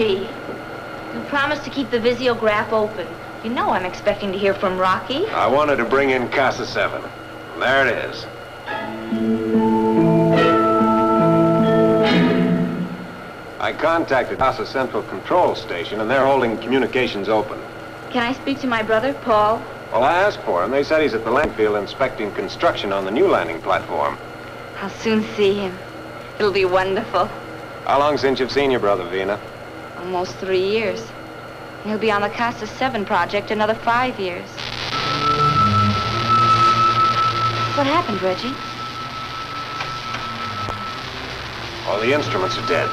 Reggie, you promised to keep the visiograph open. You know I'm expecting to hear from Rocky. I wanted to bring in Casa 7. There it is. I contacted Casa Central Control Station, and they're holding communications open. Can I speak to my brother, Paul? Well, I asked for him. They said he's at the landing field inspecting construction on the new landing platform. I'll soon see him. It'll be wonderful. How long since you've seen your brother, Vina? Almost 3 years. He'll be on the Casa 7 project another 5 years. What happened, Reggie? All the instruments are dead.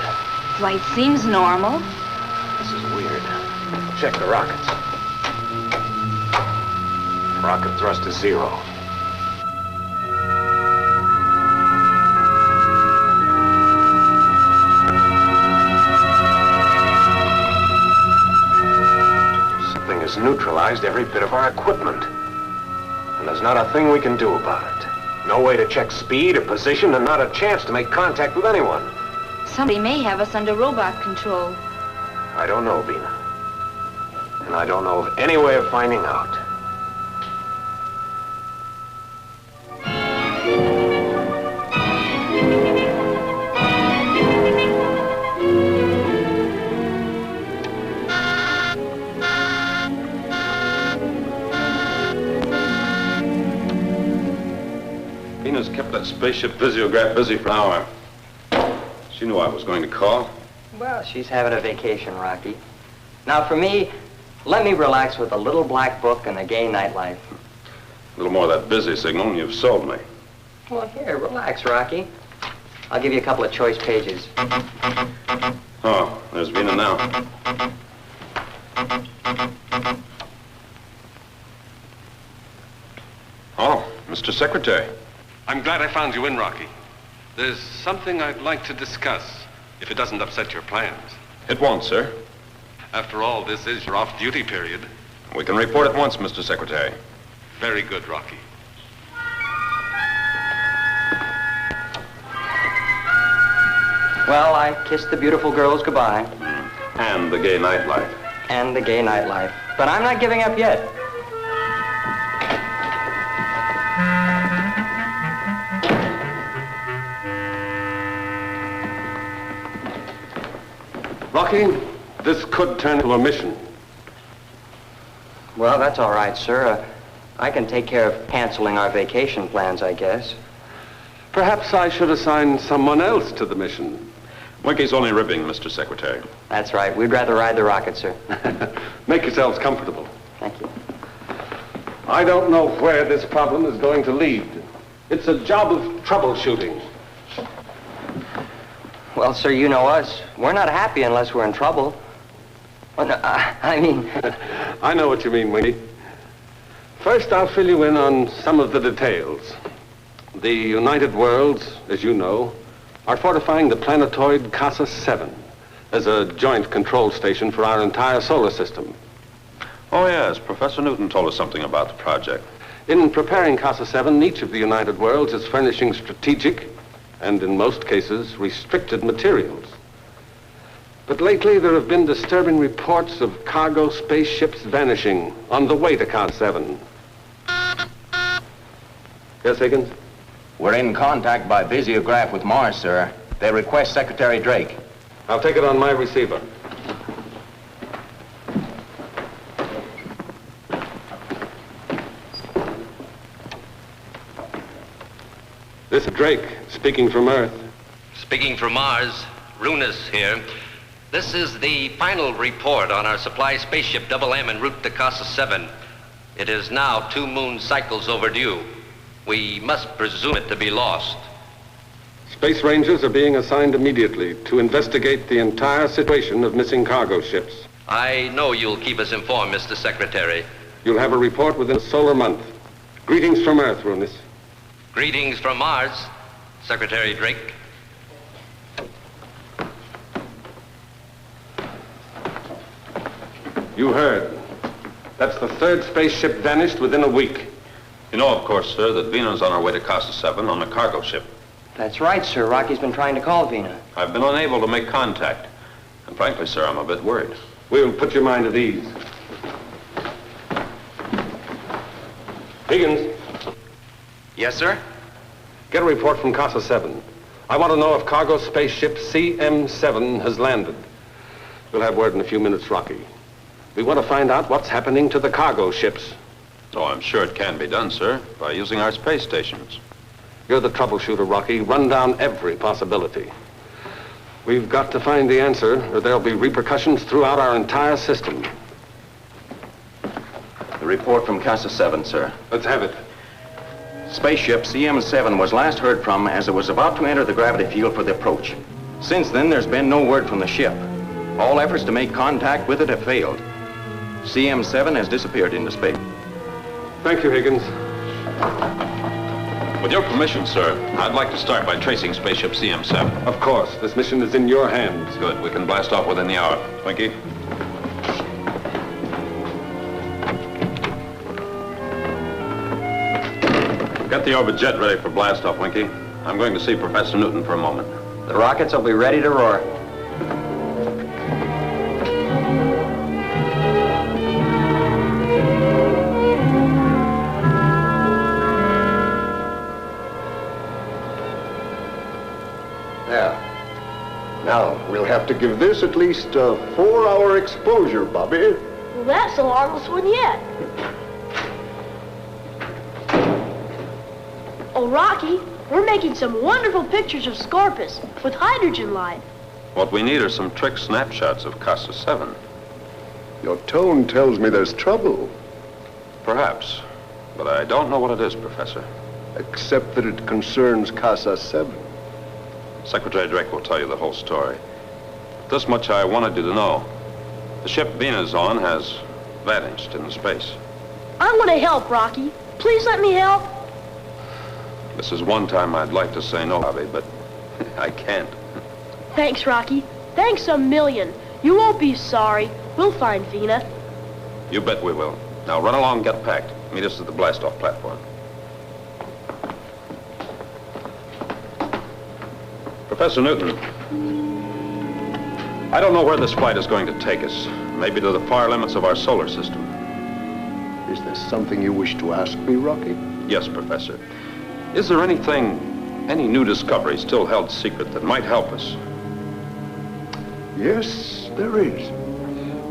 Flight seems normal. This is weird. Check the rockets. Rocket thrust is 0. Something has neutralized every bit of our equipment. And there's not a thing we can do about it. No way to check speed or position, and not a chance to make contact with anyone. Somebody may have us under robot control. I don't know, Vina. And I don't know of any way of finding out. Vina's kept that spaceship visiograph busy for an hour. She knew I was going to call. Well, she's having a vacation, Rocky. Now, for me, let me relax with a little black book and a gay nightlife. A little more of that busy signal and you've sold me. Well, here, relax, Rocky. I'll give you a couple of choice pages. Oh, there's Vina now. Oh, Mr. Secretary. I'm glad I found you in, Rocky. There's something I'd like to discuss, if it doesn't upset your plans. It won't, sir. After all, this is your off-duty period. We can report at once, Mr. Secretary. Very good, Rocky. Well, I kissed the beautiful girls goodbye. And the gay nightlife. And the gay nightlife. But I'm not giving up yet. Rocky, this could turn into a mission. Well, that's all right, sir. I can take care of canceling our vacation plans, I guess. Perhaps I should assign someone else to the mission. Winky's only ribbing, Mr. Secretary. That's right. We'd rather ride the rocket, sir. Make yourselves comfortable. Thank you. I don't know where this problem is going to lead. It's a job of troubleshooting. Well, sir, you know us. We're not happy unless we're in trouble. Well, no, I mean... I know what you mean, Winky. First, I'll fill you in on some of the details. The United Worlds, as you know, are fortifying the planetoid Casa 7 as a joint control station for our entire solar system. Oh, yes. Professor Newton told us something about the project. In preparing Casa 7, each of the United Worlds is furnishing strategic and, in most cases, restricted materials. But lately, there have been disturbing reports of cargo spaceships vanishing on the way to Casa 7. Yes, Higgins? We're in contact by visiograph with Mars, sir. They request Secretary Drake. I'll take it on my receiver. This is Drake, speaking from Earth. Speaking from Mars, Runus here. This is the final report on our supply spaceship Double M en route to Casa 7. It is now 2 moon cycles overdue. We must presume it to be lost. Space Rangers are being assigned immediately to investigate the entire situation of missing cargo ships. I know you'll keep us informed, Mr. Secretary. You'll have a report within a solar month. Greetings from Earth, Runus. Greetings from Mars, Secretary Drake. You heard. That's the 3rd spaceship vanished within a week. You know, of course, sir, that Vina's on her way to Casa 7 on a cargo ship. That's right, sir. Rocky's been trying to call Vina. I've been unable to make contact. Frankly, sir, I'm a bit worried. We'll put your mind at ease. Higgins, Yes, sir? get a report from Casa 7. I want to know if cargo spaceship CM7 has landed. We'll have word in a few minutes, Rocky. We want to find out what's happening to the cargo ships. Oh, I'm sure it can be done, sir, by using our space stations. You're the troubleshooter, Rocky. Run down every possibility. We've got to find the answer, or there'll be repercussions throughout our entire system. The report from Casa 7, sir. Let's have it. Spaceship CM7 was last heard from as it was about to enter the gravity field for the approach. Since then, there's been no word from the ship. All efforts to make contact with it have failed. CM7 has disappeared into space. Thank you, Higgins. With your permission, sir, I'd like to start by tracing spaceship CM7. Of course. This mission is in your hands. Good. We can blast off within the hour. Winky? Get the orbit jet ready for blast off, Winky. I'm going to see Professor Newton for a moment. The rockets will be ready to roar. There. Now, we'll have to give this at least a 4-hour exposure, Bobby. Well, that's the longest one yet. Oh, Rocky, we're making some wonderful pictures of Scorpus with hydrogen light. What we need are some trick snapshots of Casa 7. Your tone tells me there's trouble, Perhaps. But I don't know what it is, Professor. except that it concerns Casa 7. Secretary Drake will tell you the whole story. This much I wanted you to know. The ship Venus on has vanished into space. I want to help, Rocky. Please let me help. This is one time I'd like to say no, Bobby, but I can't. Thanks, Rocky. Thanks a million. You won't be sorry. We'll find Vina. You bet we will. Now run along, get packed. Meet us at the blast-off platform. Professor Newton, I don't know where this flight is going to take us. Maybe to the far limits of our solar system. Is there something you wish to ask me, Rocky? Yes, Professor. Is there anything, any new discovery still held secret that might help us? Yes, there is.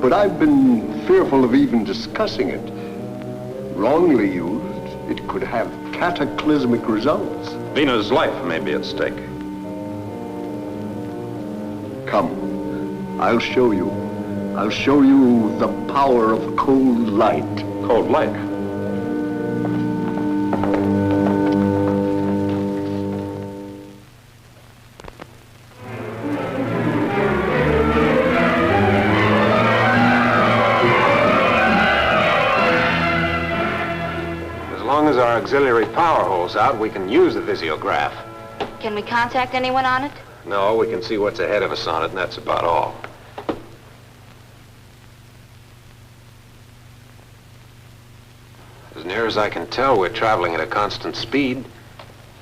But I've been fearful of even discussing it. Wrongly used, it could have cataclysmic results. Vina's life may be at stake. Come, I'll show you. I'll show you the power of cold light. Cold light. As long as our auxiliary power holds out, we can use the visiograph. Can we contact anyone on it? No, we can see what's ahead of us on it, and that's about all. As near as I can tell, we're traveling at a constant speed.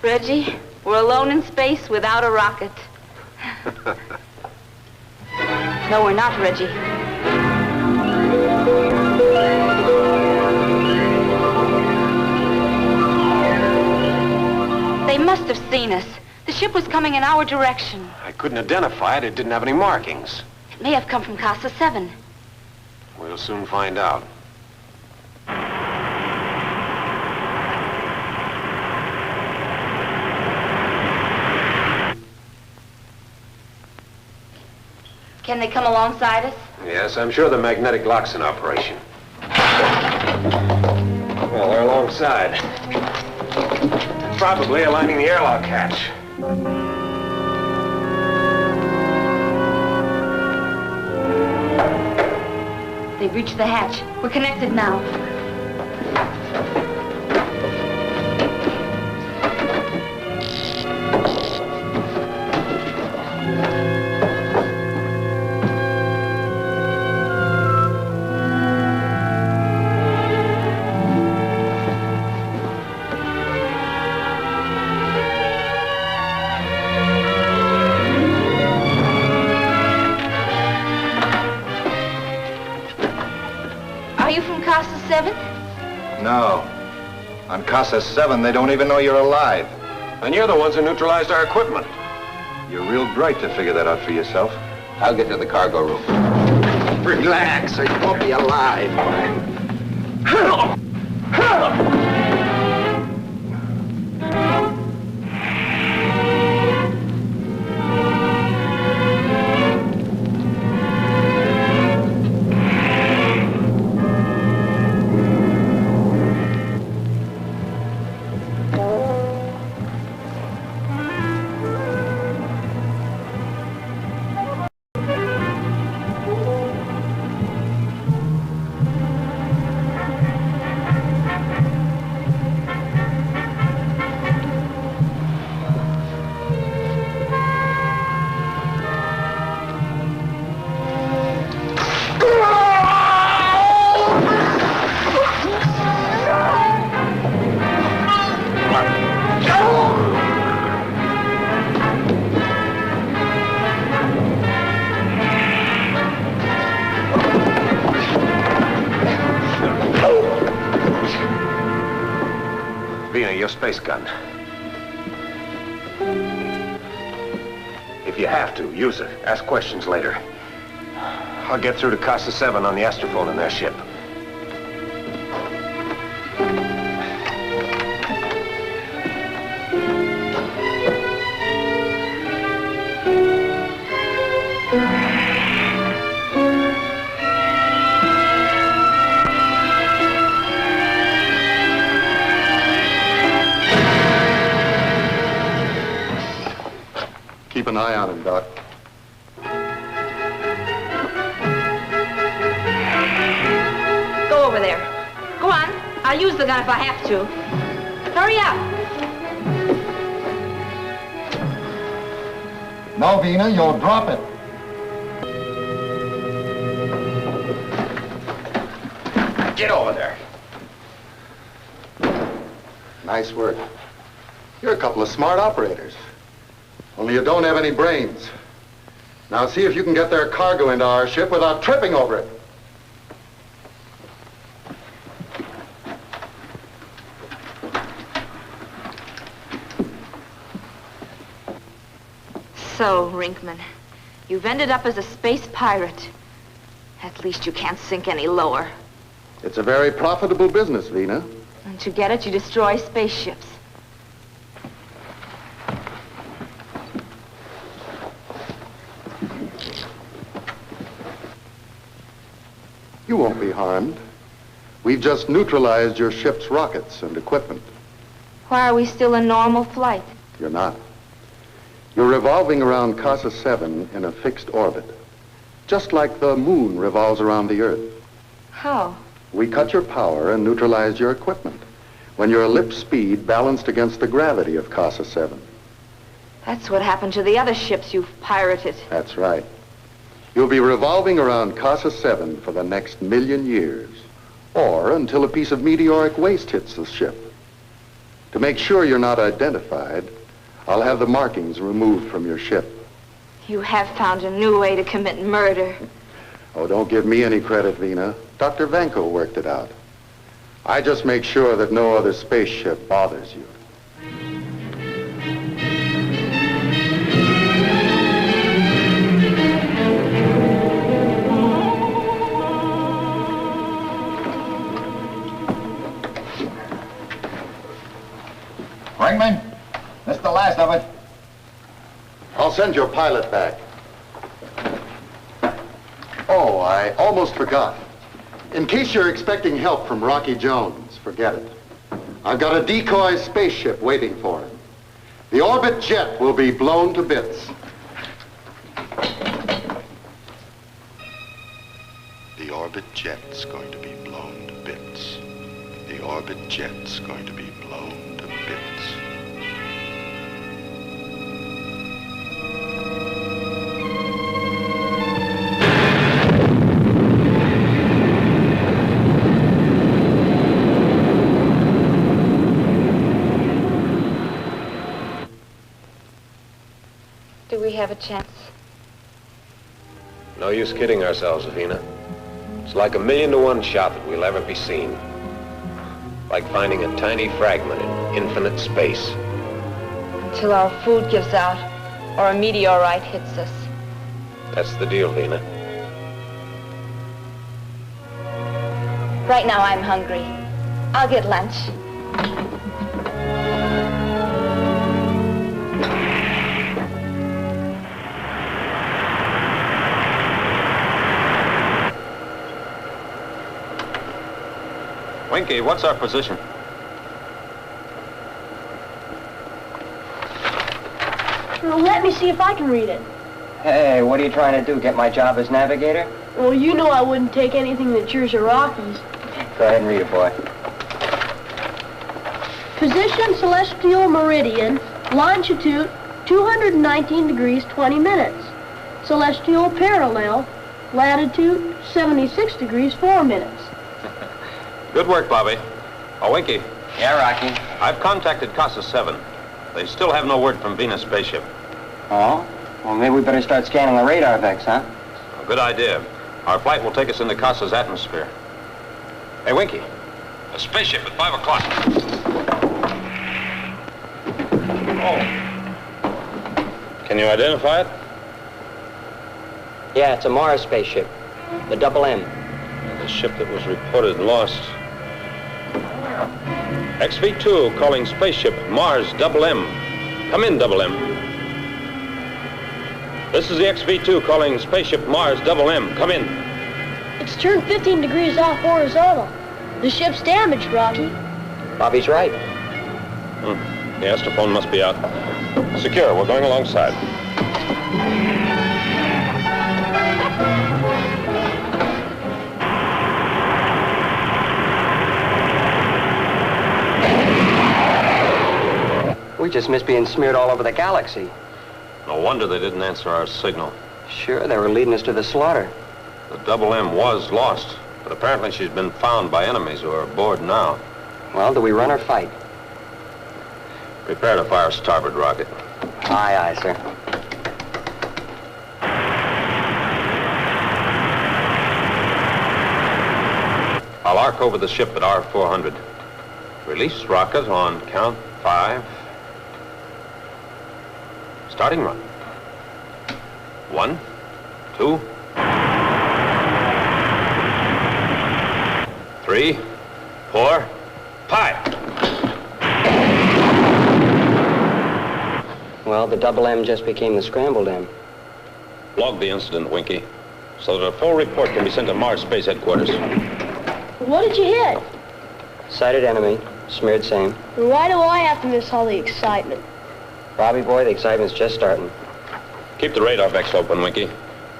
Reggie, we're alone in space without a rocket. No, we're not, Reggie. They must have seen us. The ship was coming in our direction. I couldn't identify it. It didn't have any markings. It may have come from Casa 7. We'll soon find out. Can they come alongside us? Yes, I'm sure the magnetic lock's in operation. Well, they're alongside. Probably aligning the airlock hatch. They've reached the hatch. We're connected now. Casa 7? No. On Casa 7, they don't even know you're alive. And you're the ones who neutralized our equipment. You're real bright to figure that out for yourself. I'll get to the cargo room. Relax, or you won't be alive. Your space gun. If you have to, use it. Ask questions later. I'll get through to Casa 7 on the astrophone in their ship. Keep an eye on him, Doc. Go over there. Go on. I'll use the gun if I have to. Hurry up. No, Vina, you'll drop it. Get over there. Nice work. You're a couple of smart operators. Only you don't have any brains. Now see if you can get their cargo into our ship without tripping over it. So, Rinkman, you've ended up as a space pirate. At least you can't sink any lower. It's a very profitable business, Vina. And to get it, you destroy spaceships. You won't be harmed. We've just neutralized your ship's rockets and equipment. Why are we still in normal flight? You're not. You're revolving around Casa 7 in a fixed orbit, just like the moon revolves around the Earth. How? We cut your power and neutralized your equipment when your ellipse speed balanced against the gravity of Casa 7. That's what happened to the other ships you've pirated. That's right. You'll be revolving around Casa 7 for the next 1,000,000 years, or until a piece of meteoric waste hits the ship. To make sure you're not identified, I'll have the markings removed from your ship. You have found a new way to commit murder. Oh, don't give me any credit, Vina. Dr. Vanko worked it out. I just make sure that no other spaceship bothers you. Ringman, this is the last of it. I'll send your pilot back. Oh, I almost forgot. In case you're expecting help from Rocky Jones, forget it. I've got a decoy spaceship waiting for him. The orbit jet will be blown to bits. The orbit jet's going to be blown to bits. The orbit jet's going to be blown to bits. Do we have a chance? No use kidding ourselves, Avina. It's like 1,000,000 to 1 shot that we'll ever be seen. Like finding a tiny fragment in infinite space. Till our food gives out or a meteorite hits us. That's the deal, Lena. Right now I'm hungry. I'll get lunch. Winky, what's our position? Well, let me see if I can read it. Hey, what are you trying to do? Get my job as navigator? Well, you know I wouldn't take anything that's yours or Rocky's. Go ahead and read it, boy. Position celestial meridian, longitude 219 degrees 20 minutes. Celestial parallel, latitude 76 degrees 4 minutes. Good work, Bobby. Oh, Winky. Yeah, Rocky. I've contacted Casa 7. They still have no word from Venus spaceship. Oh? Well, maybe we better start scanning the radar vex, huh? A good idea. Our flight will take us into Casa's atmosphere. Hey, Winky. A spaceship at 5 o'clock. Oh. Can you identify it? Yeah, it's a Mars spaceship. The Double M. The ship that was reported lost. XV2 calling spaceship Mars Double M. Come in, Double M. This is the XV2 calling spaceship Mars Double M. Come in. It's turned 15 degrees off horizontal. The ship's damaged, Rocky. Bobby's right. The astrophone must be out. Secure, we're going alongside. We just missed being smeared all over the galaxy. No wonder they didn't answer our signal. Sure, they were leading us to the slaughter. The Double M was lost, but apparently she's been found by enemies who are aboard now. Well, do we run or fight? Prepare to fire starboard rocket. Aye, aye, sir. I'll arc over the ship at R400. Release rocket on count 5. Starting run. 1, 2, 3, 4, 5. Well, the Double M just became the Scrambled M. Log the incident, Winky, so that a full report can be sent to Mars Space Headquarters. What did you hit? Sighted enemy, smeared same. Why do I have to miss all the excitement? Bobby boy, the excitement's just starting. Keep the radar vex open, Winky.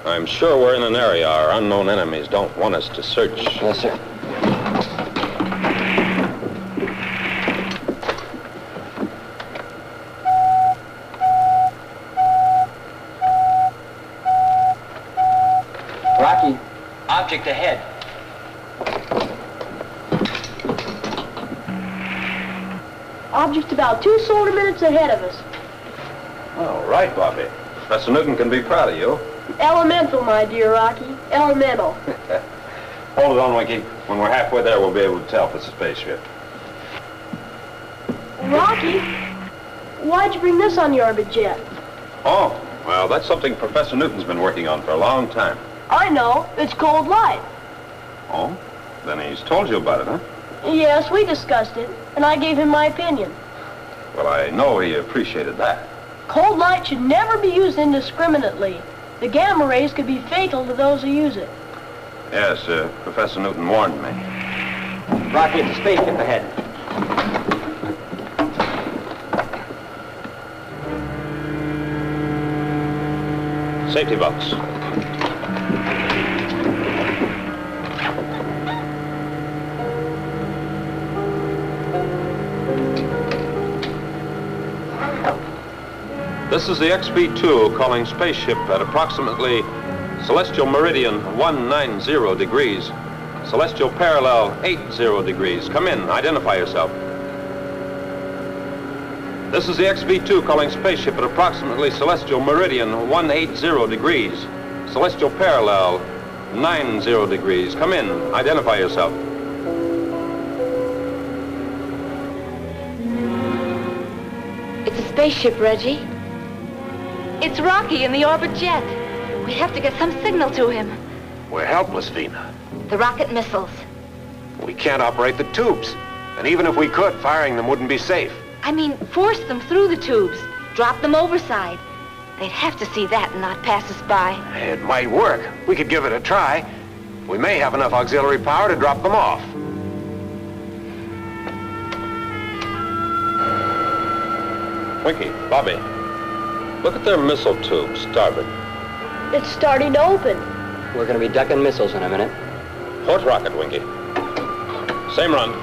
I'm sure we're in an area our unknown enemies don't want us to search. Yes, sir. Rocky, object ahead. Object about 2 solar minutes ahead of us. All right, Bobby. Professor Newton can be proud of you. Elemental, my dear Rocky. Elemental. Hold it on, Winky. When we're halfway there, we'll be able to tell if it's a spaceship. Rocky, why'd you bring this on the orbit jet? Oh, well, that's something Professor Newton's been working on for a long time. I know. It's cold light. Oh? Then he's told you about it, huh? Yes, we discussed it, and I gave him my opinion. Well, I know he appreciated that. Cold light should never be used indiscriminately. The gamma rays could be fatal to those who use it. Yes, Professor Newton warned me. Rocky, it's a spaceship ahead. Safety belts. This is the XB2 calling spaceship at approximately celestial meridian 190 degrees, celestial parallel 80 degrees. Come in, identify yourself. This is the XB2 calling spaceship at approximately celestial meridian 180 degrees, celestial parallel 90 degrees. Come in. Identify yourself. It's a spaceship, Reggie. It's Rocky in the orbit jet. We have to get some signal to him. We're helpless, Vina. The rocket missiles. We can't operate the tubes. And even if we could, firing them wouldn't be safe. I mean, force them through the tubes. Drop them overside. They'd have to see that and not pass us by. It might work. We could give it a try. We may have enough auxiliary power to drop them off. Winky, Bobby, look at their missile tube, starboard. It's starting to open. We're going to be ducking missiles in a minute. Port rocket, Winky. Same run.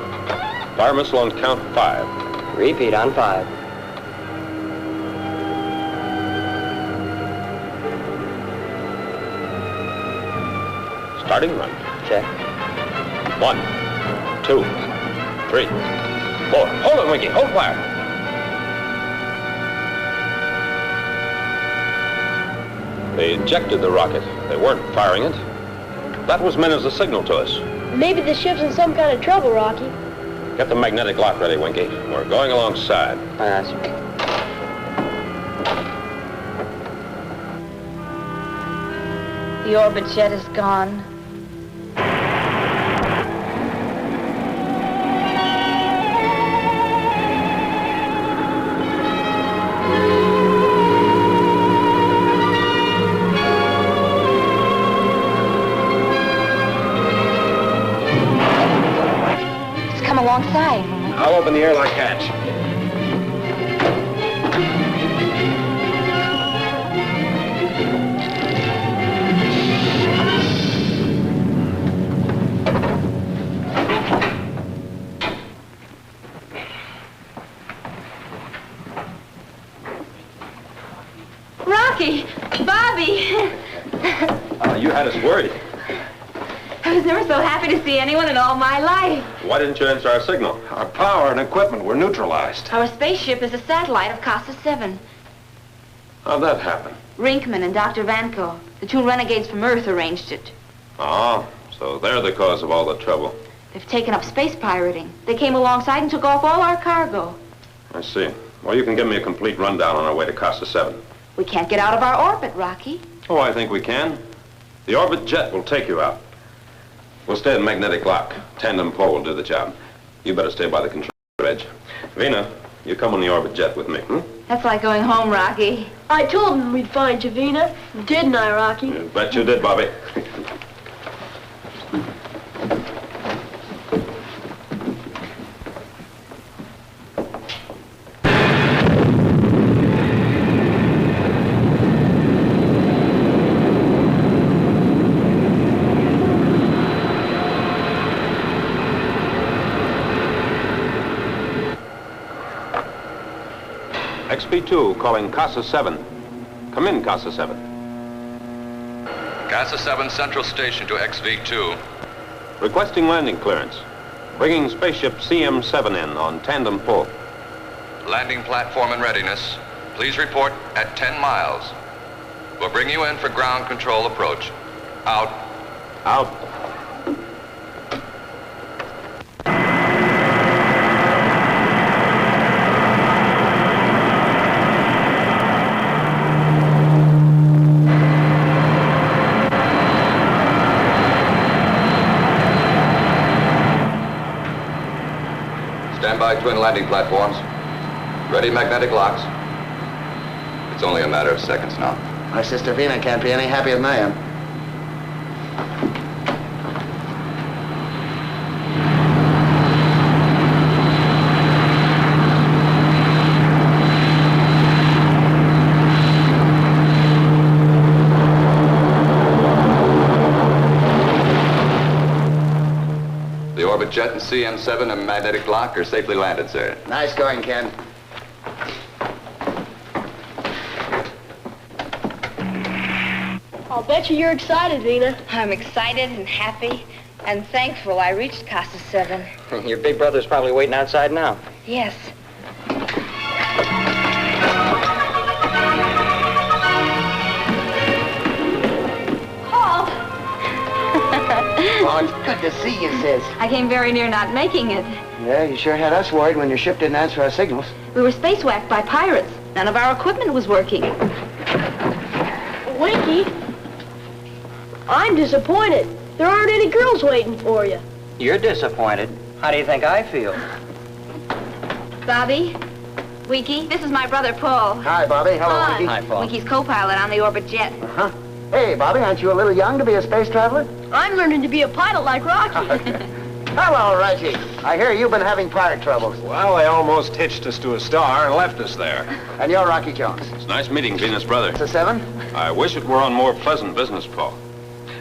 Fire missile on count 5. Repeat on 5. Starting run. Check. 1, 2, 3, 4. Hold it, Winky. Hold fire. They ejected the rocket. They weren't firing it. That was meant as a signal to us. Maybe the ship's in some kind of trouble, Rocky. Get the magnetic lock ready, Winky. We're going alongside. Aye, sir. The orbit jet is gone. Alongside. I'll open the airlock hatch. Rocky! Bobby! You had us worried. I was never so happy to see anyone in all my life. Why didn't you answer our signal? Our power and equipment were neutralized. Our spaceship is a satellite of Casa 7. How'd that happen? Rinkman and Dr. Vanko, the 2 renegades from Earth, arranged it. Oh, so they're the cause of all the trouble. They've taken up space pirating. They came alongside and took off all our cargo. I see. Well, you can give me a complete rundown on our way to Casa 7. We can't get out of our orbit, Rocky. Oh, I think we can. The orbit jet will take you out. We'll stay at magnetic lock. Tandem pole will do the job. You better stay by the control edge. Vina, you come on the orbit jet with me, That's like going home, Rocky. I told him we'd find you, Vina. Didn't I, Rocky? You bet you did, Bobby. XB2 calling Casa 7. Come in, Casa 7. Casa 7 Central Station to XV2. Requesting landing clearance. Bringing spaceship CM7 in on tandem pull. Landing platform in readiness. Please report at 10 miles. We'll bring you in for ground control approach. Out. Out. Stand by twin landing platforms. Ready magnetic locks. It's only a matter of seconds now. My sister Vina can't be any happier than I am. The orbit jet and CM7 and magnetic lock are safely landed, sir. Nice going, Ken. I'll bet you're excited, Vina. I'm excited and happy and thankful I reached Casa 7. Your big brother's probably waiting outside now. Yes. Paul! Oh, it's good to see you, sis. I came very near not making it. Yeah, you sure had us worried when your ship didn't answer our signals. We were spacewhacked by pirates. None of our equipment was working. Winky, I'm disappointed. There aren't any girls waiting for you. You're disappointed. How do you think I feel? Bobby, Winky, this is my brother Paul. Hi, Bobby. Hello, Hi. Winky. Hi, Paul. Winky's co-pilot on the Orbit Jet. Uh-huh. Hey, Bobby, aren't you a little young to be a space traveler? I'm learning to be a pilot like Rocky. Hello, Reggie. I hear you've been having pirate troubles. Well, they almost hitched us to a star and left us there. And you're Rocky Jones. It's nice meeting Venus, brother. It's a 7? I wish it were on more pleasant business, Paul.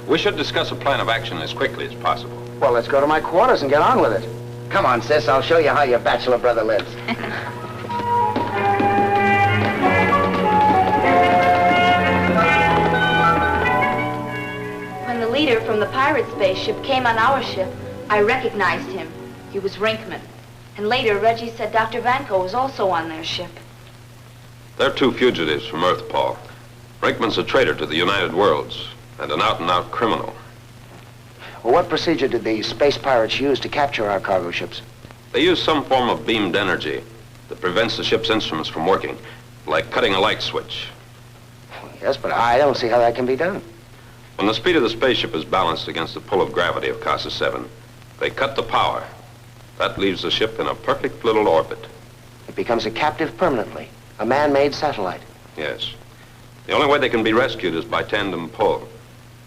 We should discuss a plan of action as quickly as possible. Well, let's go to my quarters and get on with it. Come on, sis. I'll show you how your bachelor brother lives. When the leader from the pirate spaceship came on our ship, I recognized him. He was Rinkman. And later, Reggie said Dr. Vanko was also on their ship. They're two fugitives from Earth, Paul. Brinkman's a traitor to the United Worlds and an out-and-out criminal. Well, what procedure did the space pirates use to capture our cargo ships? They use some form of beamed energy that prevents the ship's instruments from working, like cutting a light switch. Yes, but I don't see how that can be done. When the speed of the spaceship is balanced against the pull of gravity of Casa 7, they cut the power. That leaves the ship in a perfect little orbit. It becomes a captive permanently, a man-made satellite. Yes. The only way they can be rescued is by tandem pull,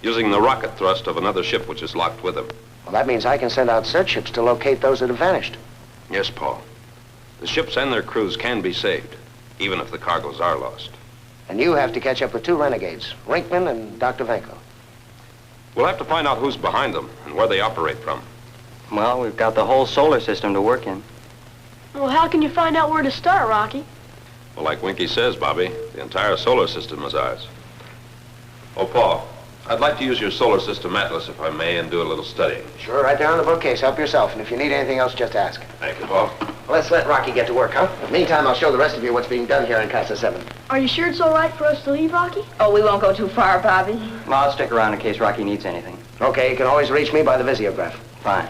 using the rocket thrust of another ship which is locked with them. Well, that means I can send out search ships to locate those that have vanished. Yes, Paul. The ships and their crews can be saved, even if the cargoes are lost. And you have to catch up with 2 renegades, Rinkman and Dr. Vanko. We'll have to find out who's behind them and where they operate from. Well, we've got the whole solar system to work in. Well, how can you find out where to start, Rocky? Well, like Winky says, Bobby, the entire solar system is ours. Oh, Paul, I'd like to use your solar system atlas, if I may, and do a little studying. Sure, right there on the bookcase. Help yourself. And if you need anything else, just ask. Thank you, Paul. Let's let Rocky get to work, huh? Meantime, I'll show the rest of you what's being done here in Casa 7. Are you sure it's all right for us to leave, Rocky? Oh, we won't go too far, Bobby. Well, I'll stick around in case Rocky needs anything. Okay, you can always reach me by the visiograph. Fine.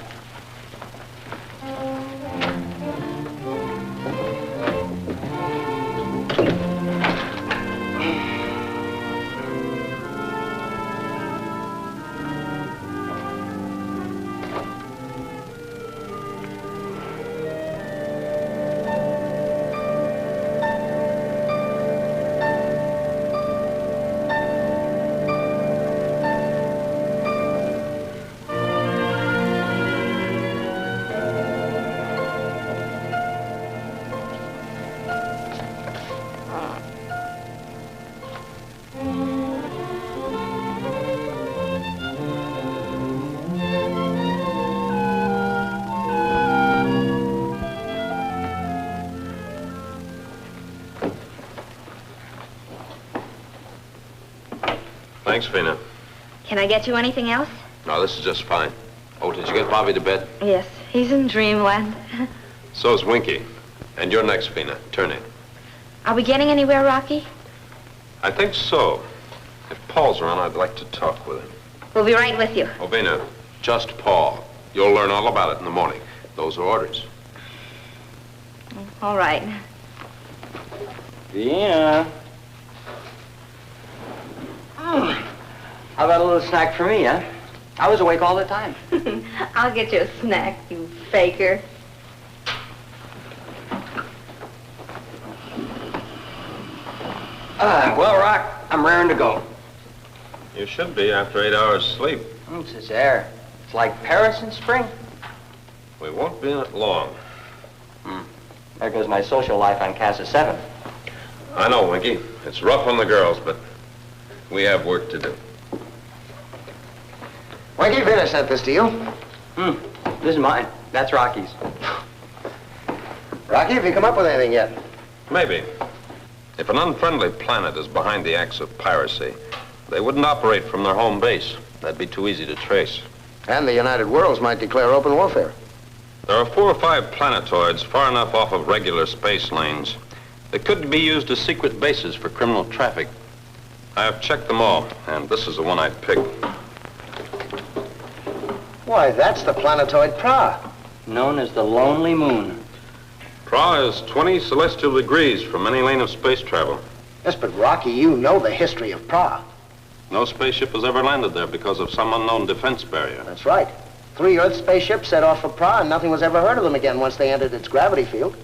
Thanks, Vina. Can I get you anything else? No, this is just fine. Oh, did you get Bobby to bed? Yes, he's in dreamland. So's Winky. And you're next, Vina. Turn in. Are we getting anywhere, Rocky? I think so. If Paul's around, I'd like to talk with him. We'll be right with you. Oh, Vina, just Paul. You'll learn all about it in the morning. Those are orders. All right. Yeah. How about a little snack for me, huh? I was awake all the time. I'll get you a snack, you faker. Well, Rock, I'm raring to go. You should be after 8 hours sleep. It's this air. It's like Paris in spring. We won't be in it long. There goes my social life on Casa 7. I know, Winky. It's rough on the girls, but we have work to do. Winky, Vina sent this to you. This is mine. That's Rocky's. Rocky, have you come up with anything yet? Maybe. If an unfriendly planet is behind the acts of piracy, they wouldn't operate from their home base. That'd be too easy to trace. And the United Worlds might declare open warfare. There are 4 or 5 planetoids far enough off of regular space lanes that could be used as secret bases for criminal traffic. I have checked them all, and this is the one I'd pick. Why, that's the planetoid Pra. Known as the Lonely Moon. Pra is 20 celestial degrees from any lane of space travel. Yes, but Rocky, you know the history of Pra. No spaceship has ever landed there because of some unknown defense barrier. That's right. 3 Earth spaceships set off for Pra, and nothing was ever heard of them again once they entered its gravity field.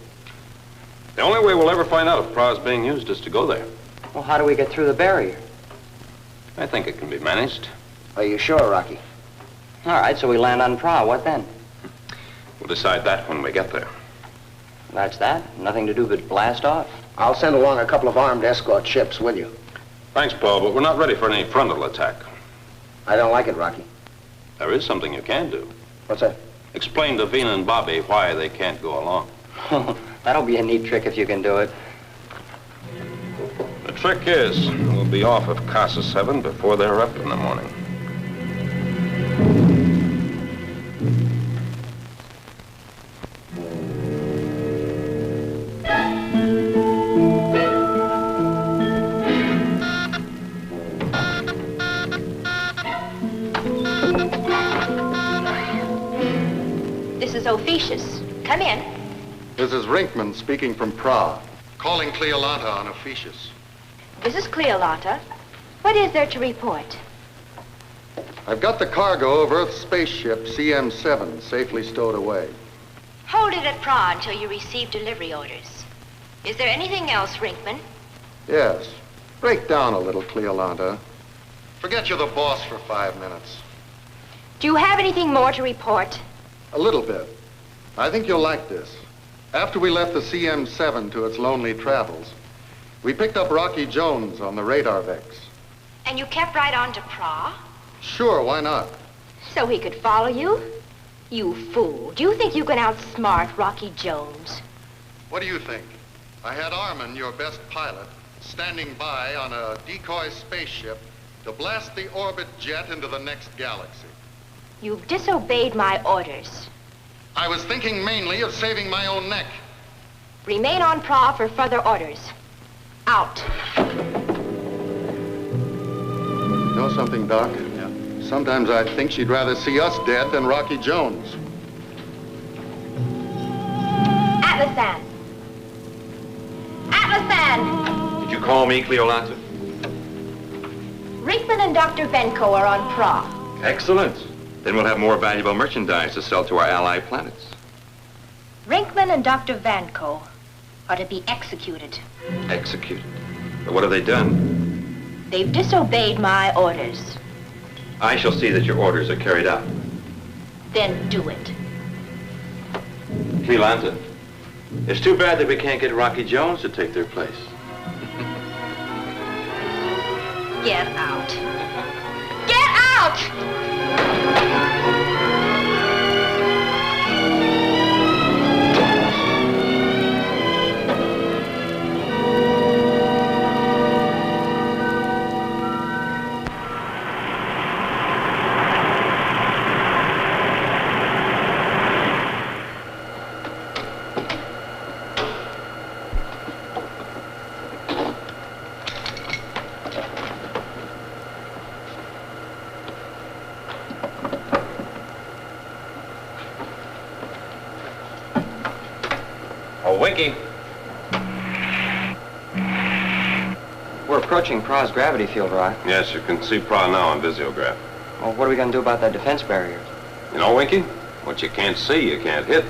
The only way we'll ever find out if Pra is being used is to go there. Well, how do we get through the barrier? I think it can be managed. Are you sure, Rocky? All right, so we land on Pra. What then? We'll decide that when we get there. That's that. Nothing to do but blast off. I'll send along a couple of armed escort ships, will you? Thanks, Paul, but we're not ready for any frontal attack. I don't like it, Rocky. There is something you can do. What's that? Explain to Vina and Bobby why they can't go along. That'll be a neat trick if you can do it. The trick is, we'll be off of Casa 7 before they're up in the morning. This is Ophiuchus. Come in. This is Rinkman speaking from Pra. Calling Cleolanta on Ophiuchus. This is Cleolanta. What is there to report? I've got the cargo of Earth's spaceship CM7 safely stowed away. Hold it at Pra until you receive delivery orders. Is there anything else, Rinkman? Yes. Break down a little, Cleolanta. Forget you're the boss for 5 minutes. Do you have anything more to report? A little bit. I think you'll like this. After we left the CM7 to its lonely travels, we picked up Rocky Jones on the radar vex. And you kept right on to Pra? Sure, why not? So he could follow you? You fool. Do you think you can outsmart Rocky Jones? What do you think? I had Armin, your best pilot, standing by on a decoy spaceship to blast the orbit jet into the next galaxy. You've disobeyed my orders. I was thinking mainly of saving my own neck. Remain on Pra for further orders. Out. Know something, Doc? Yeah. Sometimes I think she'd rather see us dead than Rocky Jones. Atlasan. Atlasan! Did you call me, Cleolanta? Rinkman and Dr. Benko are on Pra. Excellent. Then we'll have more valuable merchandise to sell to our ally planets. Rinkman and Dr. Vanko are to be executed. Executed? But what have they done? They've disobeyed my orders. I shall see that your orders are carried out. Then do it. Cleolanta, it's too bad that we can't get Rocky Jones to take their place. Get out. Get out! Winky. We're approaching Pra's gravity field, Rock. Yes, you can see Pra now on visiograph. Well, what are we going to do about that defense barrier? You know, Winky, what you can't see, you can't hit.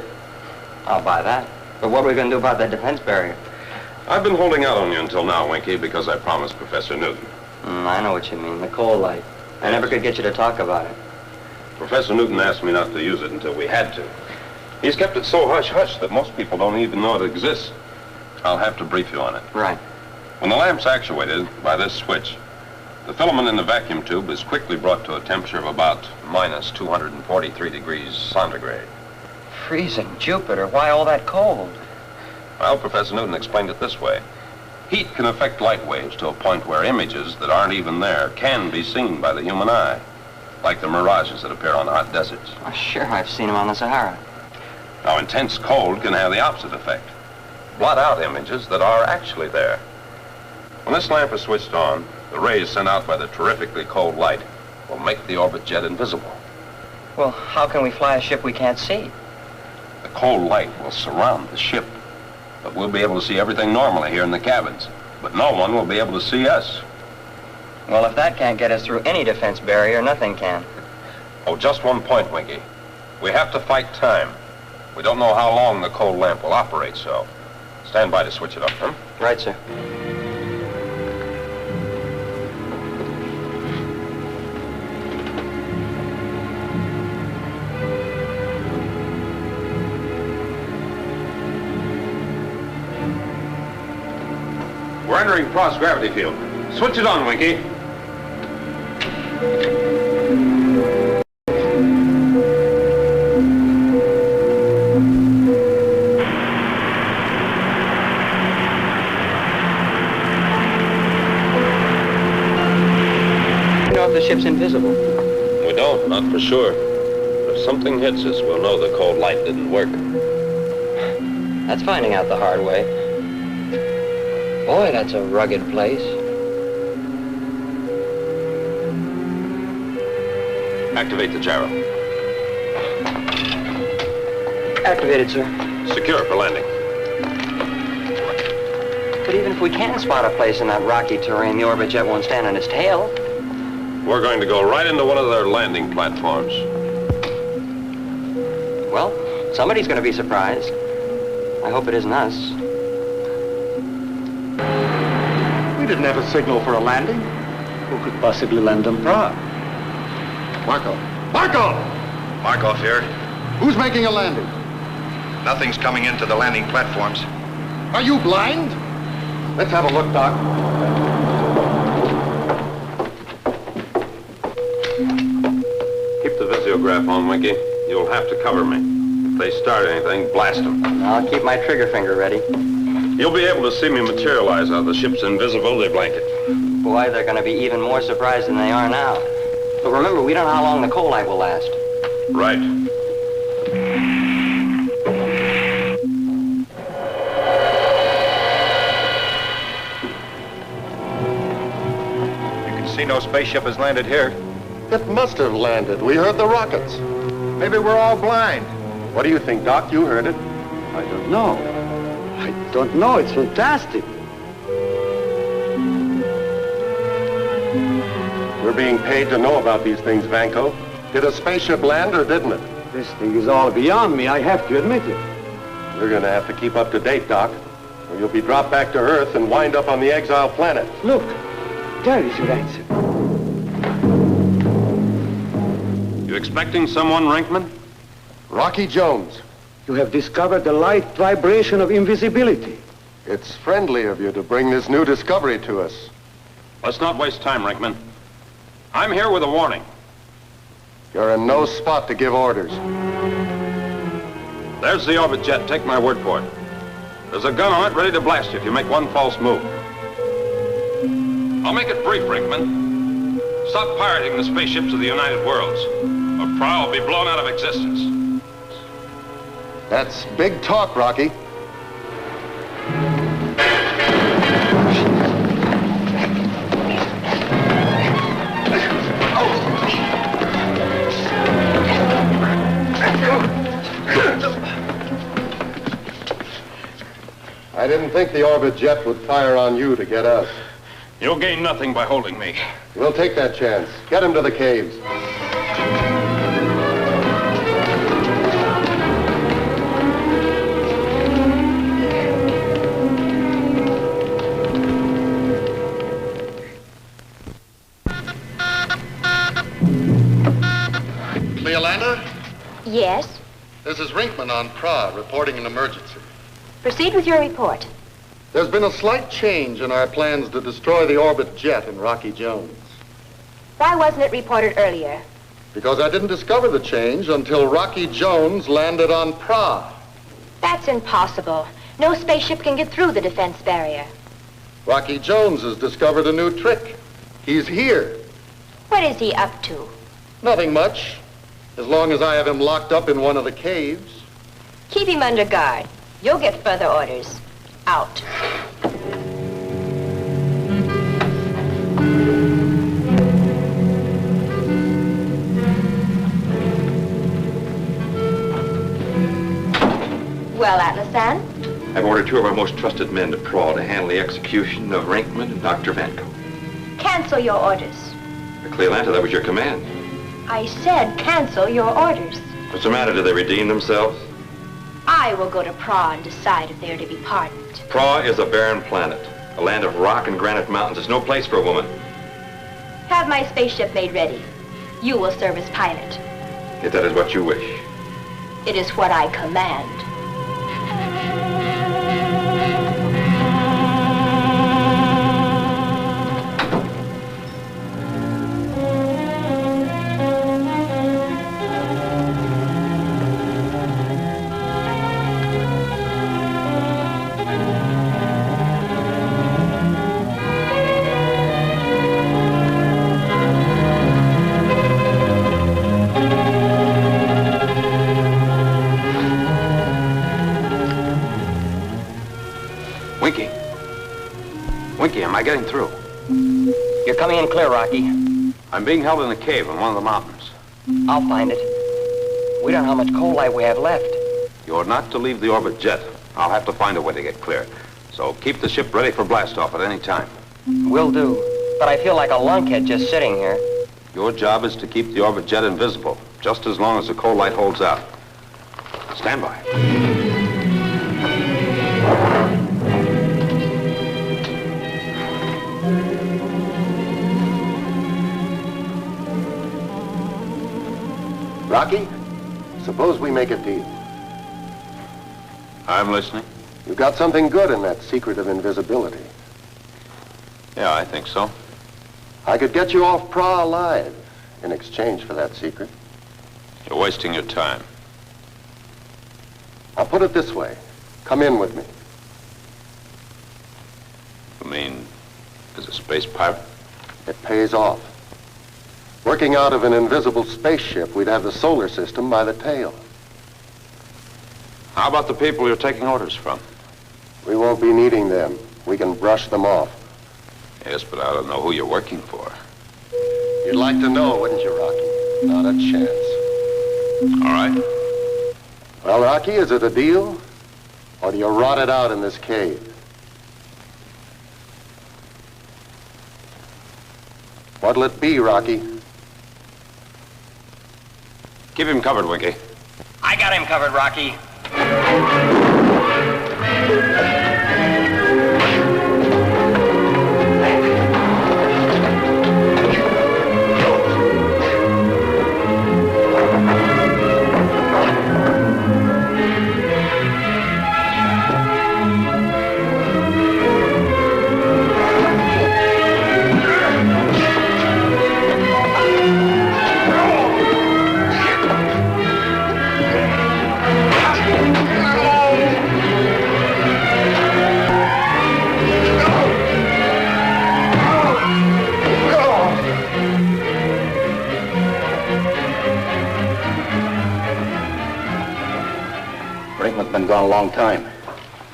I'll buy that. But what are we going to do about that defense barrier? I've been holding out on you until now, Winky, because I promised Professor Newton. I know what you mean, the coal light. I never could get you to talk about it. Professor Newton asked me not to use it until we had to. He's kept it so hush-hush that most people don't even know it exists. I'll have to brief you on it. Right. When the lamp's actuated by this switch, the filament in the vacuum tube is quickly brought to a temperature of about minus 243 degrees centigrade. Freezing Jupiter, why all that cold? Well, Professor Newton explained it this way. Heat can affect light waves to a point where images that aren't even there can be seen by the human eye, like the mirages that appear on hot deserts. Oh, sure, I've seen them on the Sahara. Now, intense cold can have the opposite effect. Blot out images that are actually there. When this lamp is switched on, the rays sent out by the terrifically cold light will make the orbit jet invisible. Well, how can we fly a ship we can't see? The cold light will surround the ship, but we'll be able to see everything normally here in the cabins. But no one will be able to see us. Well, if that can't get us through any defense barrier, nothing can. Oh, just one point, Winky. We have to fight time. We don't know how long the cold lamp will operate, so stand by to switch it up, huh? Right, sir. We're entering cross-gravity field. Switch it on, Winky. You know if the ship's invisible? We don't, not for sure. But if something hits us, we'll know the cold light didn't work. That's finding out the hard way. Boy, that's a rugged place. Activate the gyro. Activated, sir. Secure for landing. But even if we can spot a place in that rocky terrain, the orbit jet won't stand on its tail. We're going to go right into one of their landing platforms. Well, somebody's going to be surprised. I hope it isn't us. We didn't have a signal for a landing. Who could possibly land on Prague? Marco! Marco! Markov here. Who's making a landing? Nothing's coming into the landing platforms. Are you blind? Let's have a look, Doc. Keep the visiograph on, Winky. You'll have to cover me. If they start anything, blast them. I'll keep my trigger finger ready. You'll be able to see me materialize out of the ship's invisibility blanket. Boy, they're going to be even more surprised than they are now. But remember, we don't know how long the cold light will last. Right. You can see no spaceship has landed here. It must have landed. We heard the rockets. Maybe we're all blind. What do you think, Doc? You heard it. I don't know. I don't know. It's fantastic. We're being paid to know about these things, Vanko. Did a spaceship land or didn't it? This thing is all beyond me. I have to admit it. You're going to have to keep up to date, Doc, or you'll be dropped back to Earth and wind up on the exile planet. Look, there is your answer. You expecting someone, Rinkman? Rocky Jones. You have discovered the light vibration of invisibility. It's friendly of you to bring this new discovery to us. Let's not waste time, Rinkman. I'm here with a warning. You're in no spot to give orders. There's the orbit jet. Take my word for it. There's a gun on it ready to blast you if you make one false move. I'll make it brief, Rinkman. Stop pirating the spaceships of the United Worlds, or Prowl will be blown out of existence. That's big talk, Rocky. I didn't think the orbit jet would fire on you to get us. You'll gain nothing by holding me. We'll take that chance. Get him to the caves. Cleolanda, Yes? this is Rinkman on Pra, reporting an emergency. Proceed with your report. There's been a slight change in our plans to destroy the orbit jet in Rocky Jones. Why wasn't it reported earlier? Because I didn't discover the change until Rocky Jones landed on Pra. That's impossible. No spaceship can get through the defense barrier. Rocky Jones has discovered a new trick. He's here. What is he up to? Nothing much, as long as I have him locked up in one of the caves. Keep him under guard. You'll get further orders. Out. Well, Atlas Ann? I've ordered 2 of our most trusted men to Praw to handle the execution of Rinkman and Dr. Vanko. Cancel your orders. Cleolanta, that was your command. I said cancel your orders. What's the matter? Did they redeem themselves? I will go to Prague and decide if they are to be pardoned. Praw is a barren planet. A land of rock and granite mountains. There's no place for a woman. Have my spaceship made ready. You will serve as pilot. If that is what you wish. It is what I command. Winky, am I getting through? You're coming in clear, Rocky. I'm being held in a cave in one of the mountains. I'll find it. We don't know how much coal light we have left. You're not to leave the orbit jet. I'll have to find a way to get clear. So keep the ship ready for blast-off at any time. Will do. But I feel like a lunkhead just sitting here. Your job is to keep the orbit jet invisible, just as long as the coal light holds out. Stand by. Rocky, suppose we make a deal. I'm listening. You got something good in that secret of invisibility. Yeah, I think so. I could get you off Prague alive in exchange for that secret. You're wasting your time. I'll put it this way. Come in with me. You mean as a space pirate? It pays off. Working out of an invisible spaceship, we'd have the solar system by the tail. How about the people you're taking orders from? We won't be needing them. We can brush them off. Yes, but I don't know who you're working for. You'd like to know, wouldn't you, Rocky? Not a chance. All right. Well, Rocky, is it a deal? Or do you rot it out in this cave? What'll it be, Rocky? Keep him covered, Winky. I got him covered, Rocky. Been gone a long time.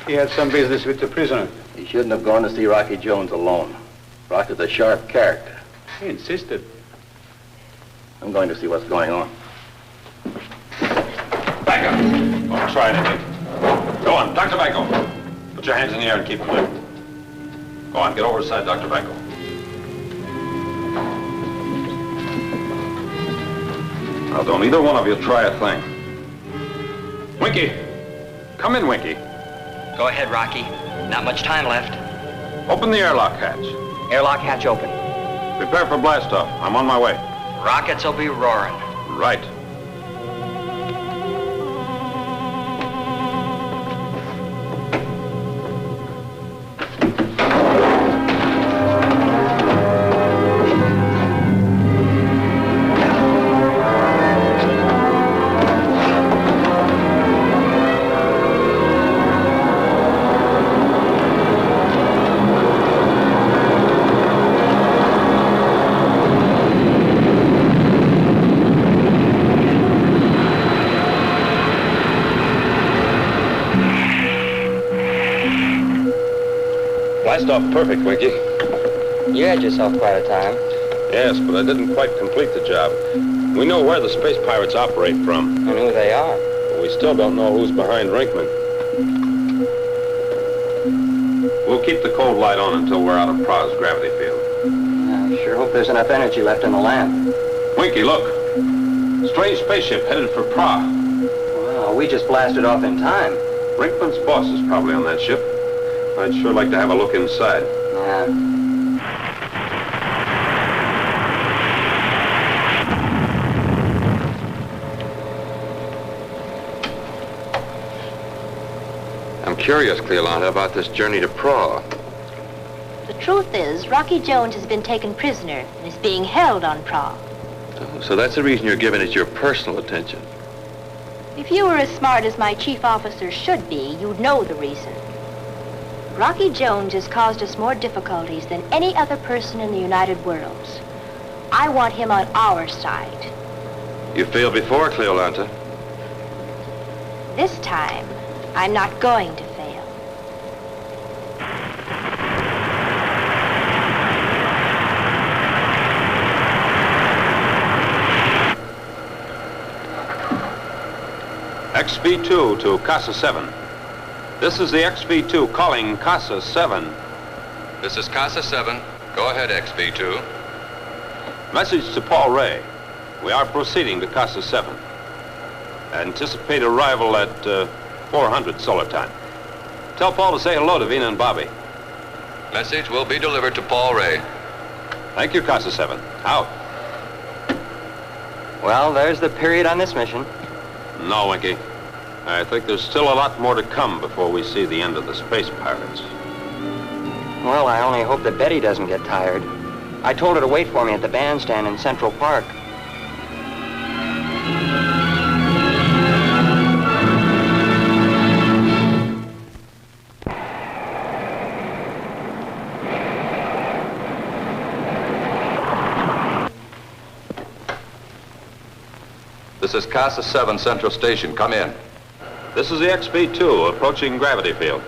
He had some business with the prisoner. He shouldn't have gone to see Rocky Jones alone. Rocky's a sharp character. He insisted. I'm going to see what's going on. Back up. Don't try anything. Go on, Dr. Vanko. Put your hands in the air and keep them lifted. Go on, get over the side, Dr. Vanko. Now, don't either one of you try a thing. Winky. Come in, Winky. Go ahead, Rocky. Not much time left. Open the airlock hatch. Airlock hatch open. Prepare for blastoff. I'm on my way. Rockets will be roaring. Right. Blast off perfect, Winky. You had yourself quite a time. Yes, but I didn't quite complete the job. We know where the space pirates operate from. And who they are. But we still don't know who's behind Rinkman. We'll keep the cold light on until we're out of Pra's gravity field. I sure hope there's enough energy left in the lamp. Winky, look. Strange spaceship headed for Pra. Wow, we just blasted off in time. Brinkman's boss is probably on that ship. I'd sure like to have a look inside. Yeah. I'm curious, Cleolanta, about this journey to Pra. The truth is, Rocky Jones has been taken prisoner and is being held on Pra. So that's the reason you're giving it your personal attention. If you were as smart as my chief officer should be, you'd know the reason. Rocky Jones has caused us more difficulties than any other person in the United Worlds. I want him on our side. You failed before, Cleolanta. This time, I'm not going to fail. XV2 to Casa 7. This is the XV2 calling Casa 7. This is Casa 7. Go ahead, XV2. Message to Paul Ray. We are proceeding to Casa 7. Anticipate arrival at 400 solar time. Tell Paul to say hello to Vina and Bobby. Message will be delivered to Paul Ray. Thank you, Casa 7. Out. Well, there's the period on this mission. No, Winky. I think there's still a lot more to come before we see the end of the space pirates. Well, I only hope that Betty doesn't get tired. I told her to wait for me at the bandstand in Central Park. This is Casa 7 Central Station. Come in. This is the XV2 approaching gravity field.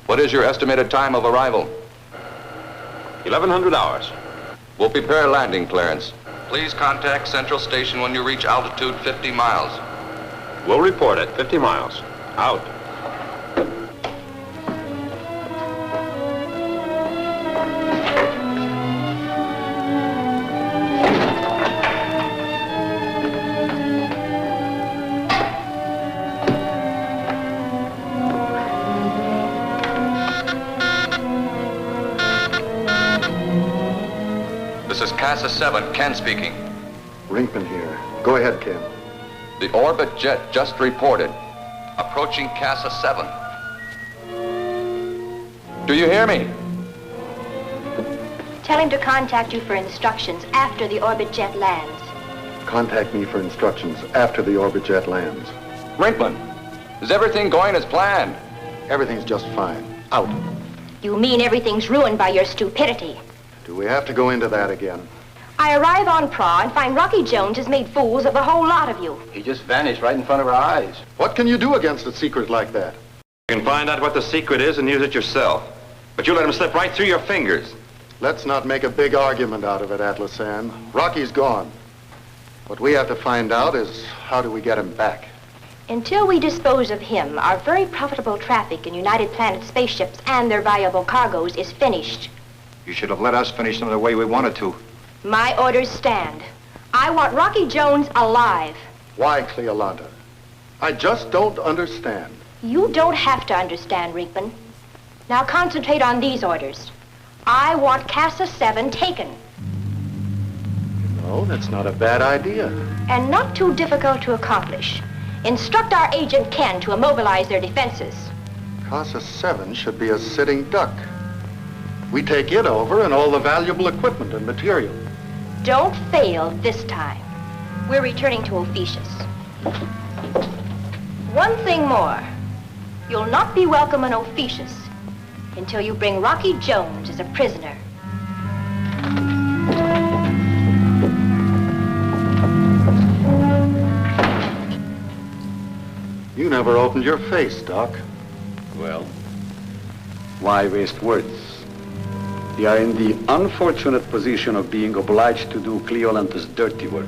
What is your estimated time of arrival? 1100 hours. We'll prepare landing clearance. Please contact Central Station when you reach altitude 50 miles. We'll report at 50 miles. Out. This is Casa 7, Ken speaking. Rinkman here. Go ahead, Ken. The orbit jet just reported. Approaching Casa 7. Do you hear me? Tell him to contact you for instructions after the orbit jet lands. Contact me for instructions after the orbit jet lands. Rinkman, is everything going as planned? Everything's just fine. Out. You mean everything's ruined by your stupidity? Do we have to go into that again? I arrive on Pra and find Rocky Jones has made fools of the whole lot of you. He just vanished right in front of our eyes. What can you do against a secret like that? You can find out what the secret is and use it yourself. But you let him slip right through your fingers. Let's not make a big argument out of it, Atlasan. Rocky's gone. What we have to find out is how do we get him back? Until we dispose of him, our very profitable traffic in United Planet spaceships and their valuable cargoes is finished. You should have let us finish them the way we wanted to. My orders stand. I want Rocky Jones alive. Why, Cleolanta? I just don't understand. You don't have to understand, Rinkman. Now concentrate on these orders. I want Casa 7 taken. No, that's not a bad idea. And not too difficult to accomplish. Instruct our agent Ken to immobilize their defenses. Casa 7 should be a sitting duck. We take it over and all the valuable equipment and material. Don't fail this time. We're returning to Ophiuchus. One thing more. You'll not be welcome in Ophiuchus until you bring Rocky Jones as a prisoner. You never opened your face, Doc. Well, why waste words? We are in the unfortunate position of being obliged to do Cleolanta's dirty work.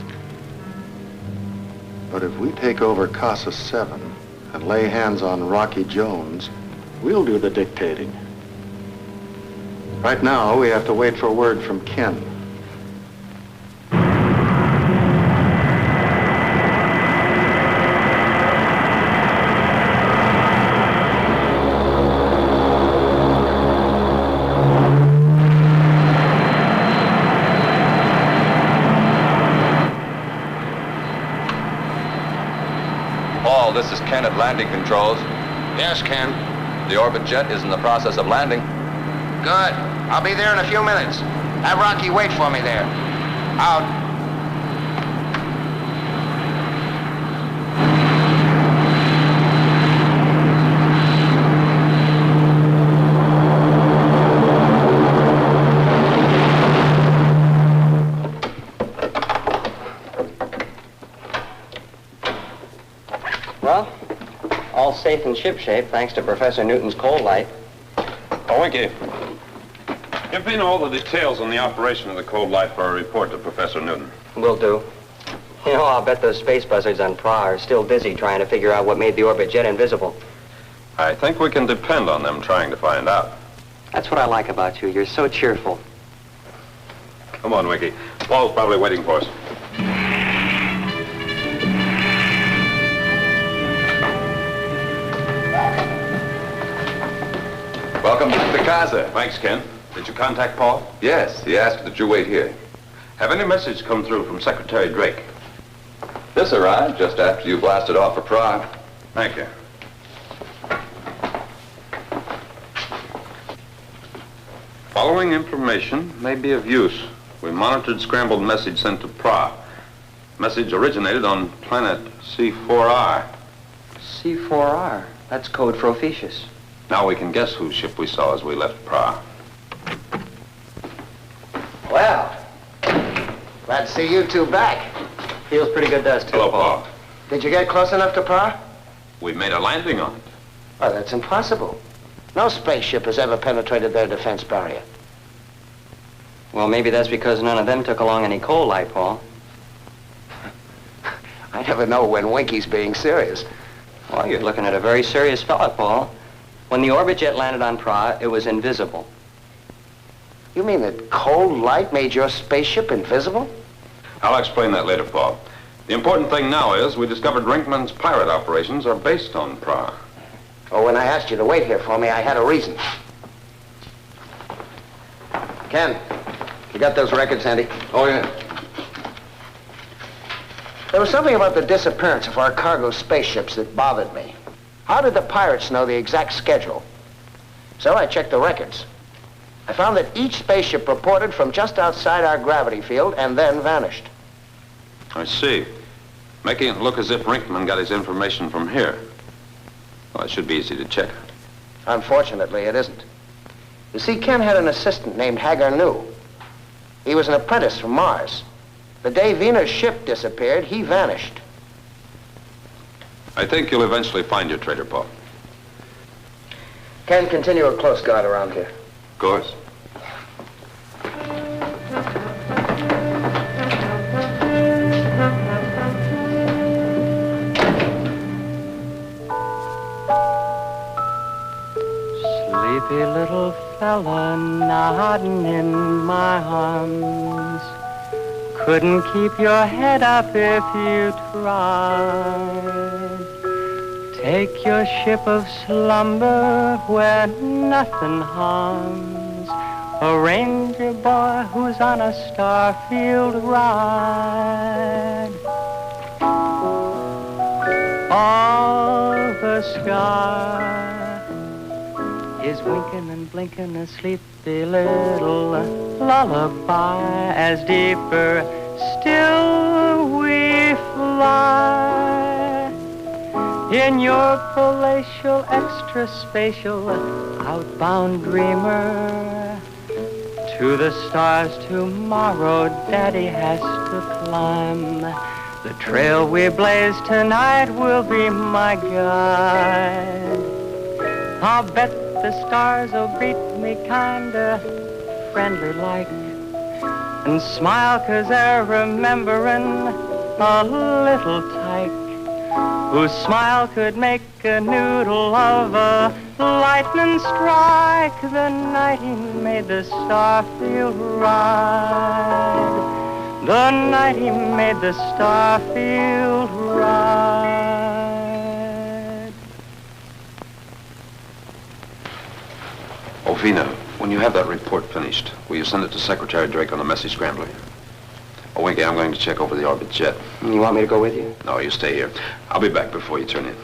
But if we take over Casa 7, and lay hands on Rocky Jones, we'll do the dictating. Right now, we have to wait for word from Ken. Paul, this is Ken at landing controls. Yes, Ken. The orbit jet is in the process of landing. Good. I'll be there in a few minutes. Have Rocky wait for me there. Out. Well, all safe and shipshape thanks to Professor Newton's cold light. Oh, Winky. Give me all the details on the operation of the cold light for a report to Professor Newton. Will do. You know, I'll bet those space buzzards on Pra are still busy trying to figure out what made the orbit jet invisible. I think we can depend on them trying to find out. That's what I like about you. You're so cheerful. Come on, Winky. Paul's probably waiting for us. Welcome back to Casa. Thanks, Ken. Did you contact Paul? Yes, he asked that you wait here. Have any message come through from Secretary Drake? This arrived just after you blasted off for Prague. Thank you. Following information may be of use. We monitored scrambled message sent to Pra. Message originated on planet C4R. C4R? That's code for Ophiuchus. Now we can guess whose ship we saw as we left Pra. Well, glad to see you two back. Feels pretty good to us, too. Hello, Paul. Did you get close enough to Pra? We made a landing on it. Oh, that's impossible. No spaceship has ever penetrated their defense barrier. Well, maybe that's because none of them took along any coal light, Paul. I never know when Winky's being serious. Well, you're looking at a very serious fella, Paul. When the orbit jet landed on Pra, it was invisible. You mean that cold light made your spaceship invisible? I'll explain that later, Paul. The important thing now is we discovered Rinkman's pirate operations are based on Pra. Oh, when I asked you to wait here for me, I had a reason. Ken, you got those records handy? Oh, yeah. There was something about the disappearance of our cargo spaceships that bothered me. How did the pirates know the exact schedule? So I checked the records. I found that each spaceship reported from just outside our gravity field and then vanished. I see. Making it look as if Rinkman got his information from here. Well, it should be easy to check. Unfortunately, it isn't. You see, Ken had an assistant named Hagar New. He was an apprentice from Mars. The day Vena's ship disappeared, he vanished. I think you'll eventually find your traitor, Paul. Ken, continue a close guard around here. Of course. Sleepy little fella nodding in my arms. Couldn't keep your head up if you tried. Take your ship of slumber where nothing harms a ranger boy who's on a starfield ride. All the sky is winking and blinking a sleepy little lullaby as deeper still we fly in your palatial extra-spatial outbound dreamer to the stars tomorrow Daddy has to climb. The trail we blaze tonight will be my guide. I'll bet the stars will greet me kinda friendly like and smile 'cause they're remembering a little tyke whose smile could make a noodle of a lightning strike the night he made the Starfield ride. The night he made the Starfield ride. Oh, Vina, when you have that report finished, will you send it to Secretary Drake on the message scrambler? Oh, Winky, I'm going to check over the orbit jet. You want me to go with you? No, you stay here. I'll be back before you turn in.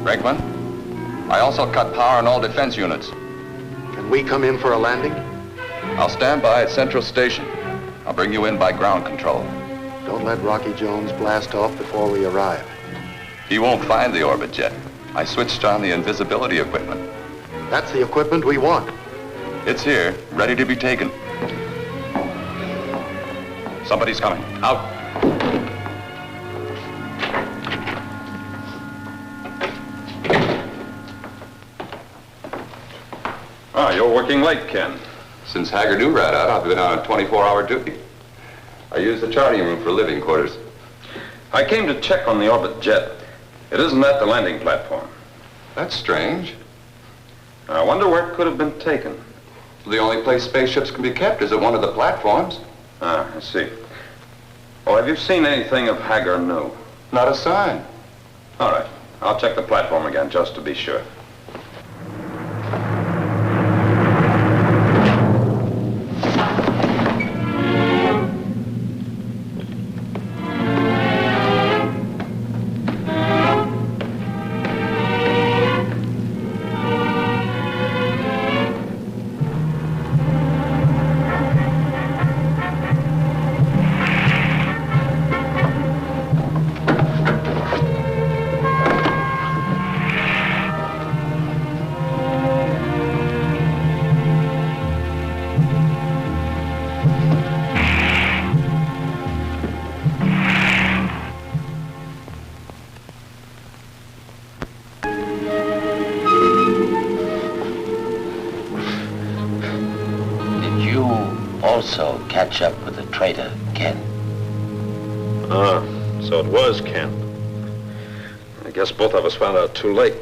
Brinkman, I also cut power on all defense units. Can we come in for a landing? I'll stand by at Central Station. I'll bring you in by ground control. Don't let Rocky Jones blast off before we arrive. He won't find the orbit jet. I switched on the invisibility equipment. That's the equipment we want. It's here, ready to be taken. Somebody's coming. Out. Ah, you're working late, Ken. Since Haggard rat out, I've been on a 24-hour duty. I use the charting room for living quarters. I came to check on the orbit jet. It isn't at the landing platform. That's strange. I wonder where it could have been taken. The only place spaceships can be kept is at one of the platforms. Ah, I see. Oh, have you seen anything of Hagar? No. Not a sign. All right. I'll check the platform again just to be sure. Also catch up with the traitor, Ken. Ah, so it was Ken. I guess both of us found out too late.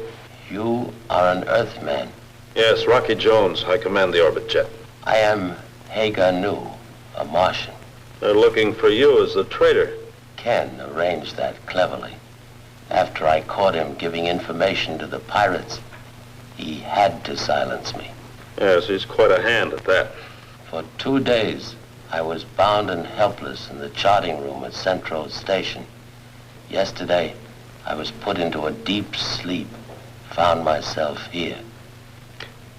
You are an Earthman. Yes, Rocky Jones. I command the orbit jet. I am Hagar Nu, a Martian. They're looking for you as the traitor. Ken arranged that cleverly. After I caught him giving information to the pirates, he had to silence me. Yes, he's quite a hand at that. For 2 days, I was bound and helpless in the charting room at Central Station. Yesterday, I was put into a deep sleep, found myself here.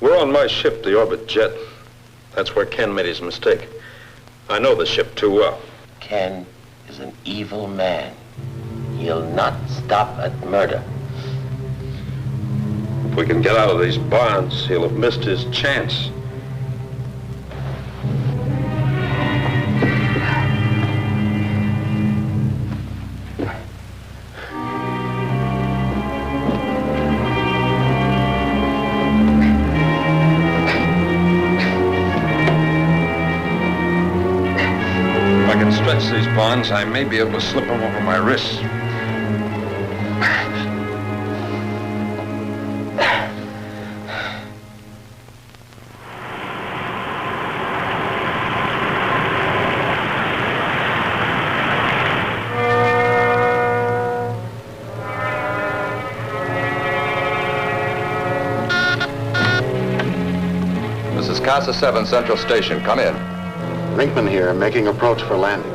We're on my ship, the orbit jet. That's where Ken made his mistake. I know the ship too well. Ken is an evil man. He'll not stop at murder. If we can get out of these bonds, he'll have missed his chance. These bonds, I may be able to slip them over my wrists. This is Casa 7, Central Station. Come in. Brinkman here, making approach for landing.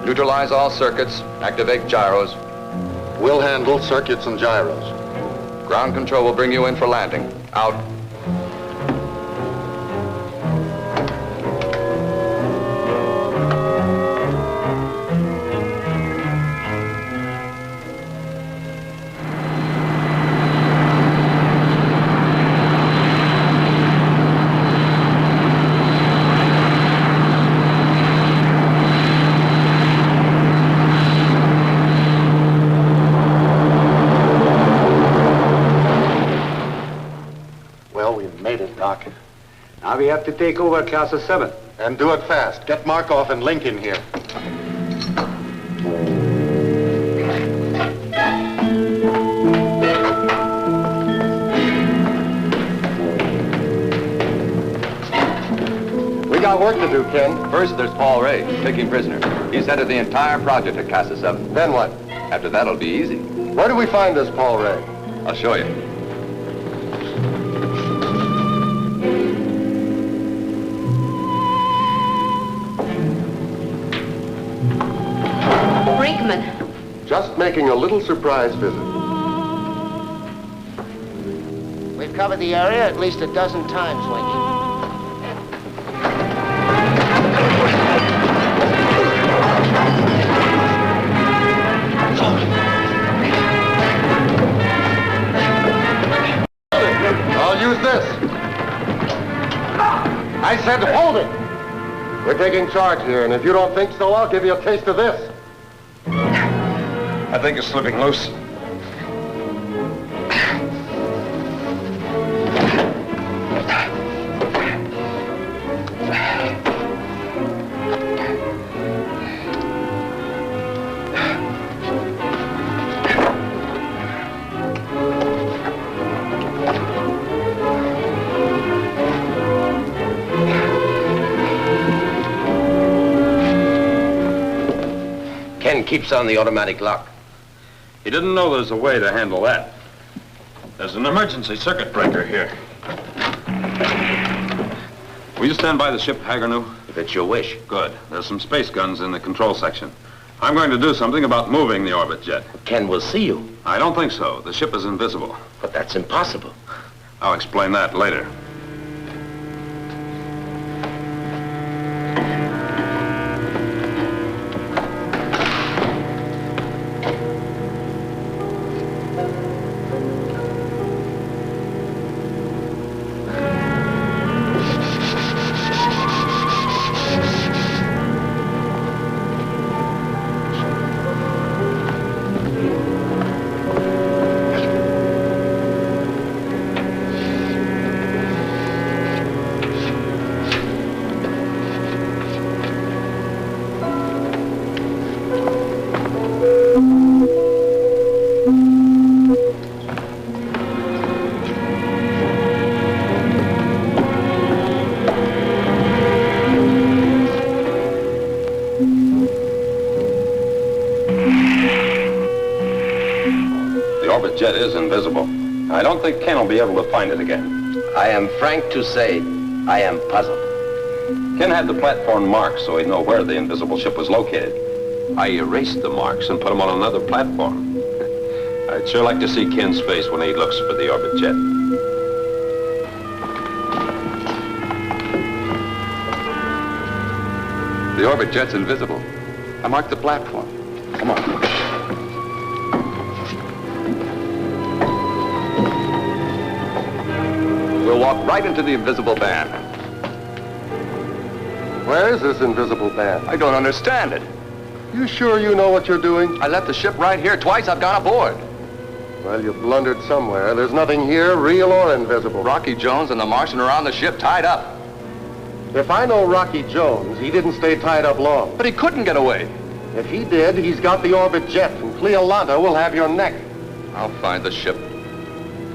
Neutralize all circuits. Activate gyros. We'll handle circuits and gyros. Ground control will bring you in for landing. Out. Now we have to take over Casa 7. And do it fast. Get Markov and Link in here. We got work to do, Ken. First, there's Paul Ray, taking prisoner. He's head of the entire project at Casa 7. Then what? After that, it'll be easy. Where do we find this Paul Ray? I'll show you. Brinkman. Just making a little surprise visit. We've covered the area at least a dozen times, Winky. I'll use this. I said hold it. We're taking charge here, and if you don't think so, I'll give you a taste of this. I think it's slipping loose. Ken keeps on the automatic lock. He didn't know there's a way to handle that. There's an emergency circuit breaker here. Will you stand by the ship, Haggernu? If it's your wish. Good. There's some space guns in the control section. I'm going to do something about moving the orbit jet. Ken will see you. I don't think so. The ship is invisible. But that's impossible. I'll explain that later. Jet is invisible. I don't think Ken will be able to find it again. I am frank to say, I am puzzled. Ken had the platform marked so he'd know where the invisible ship was located. I erased the marks and put them on another platform. I'd sure like to see Ken's face when he looks for the orbit jet. The orbit jet's invisible. I marked the platform. Come on. We'll walk right into the invisible band. Where is this invisible band? I don't understand it. You sure you know what you're doing? I left the ship right here. Twice I've gone aboard. Well, you blundered somewhere. There's nothing here, real or invisible. Rocky Jones and the Martian are on the ship, tied up. If I know Rocky Jones, he didn't stay tied up long. But he couldn't get away. If he did, he's got the orbit jet, and Cleolanta will have your neck. I'll find the ship.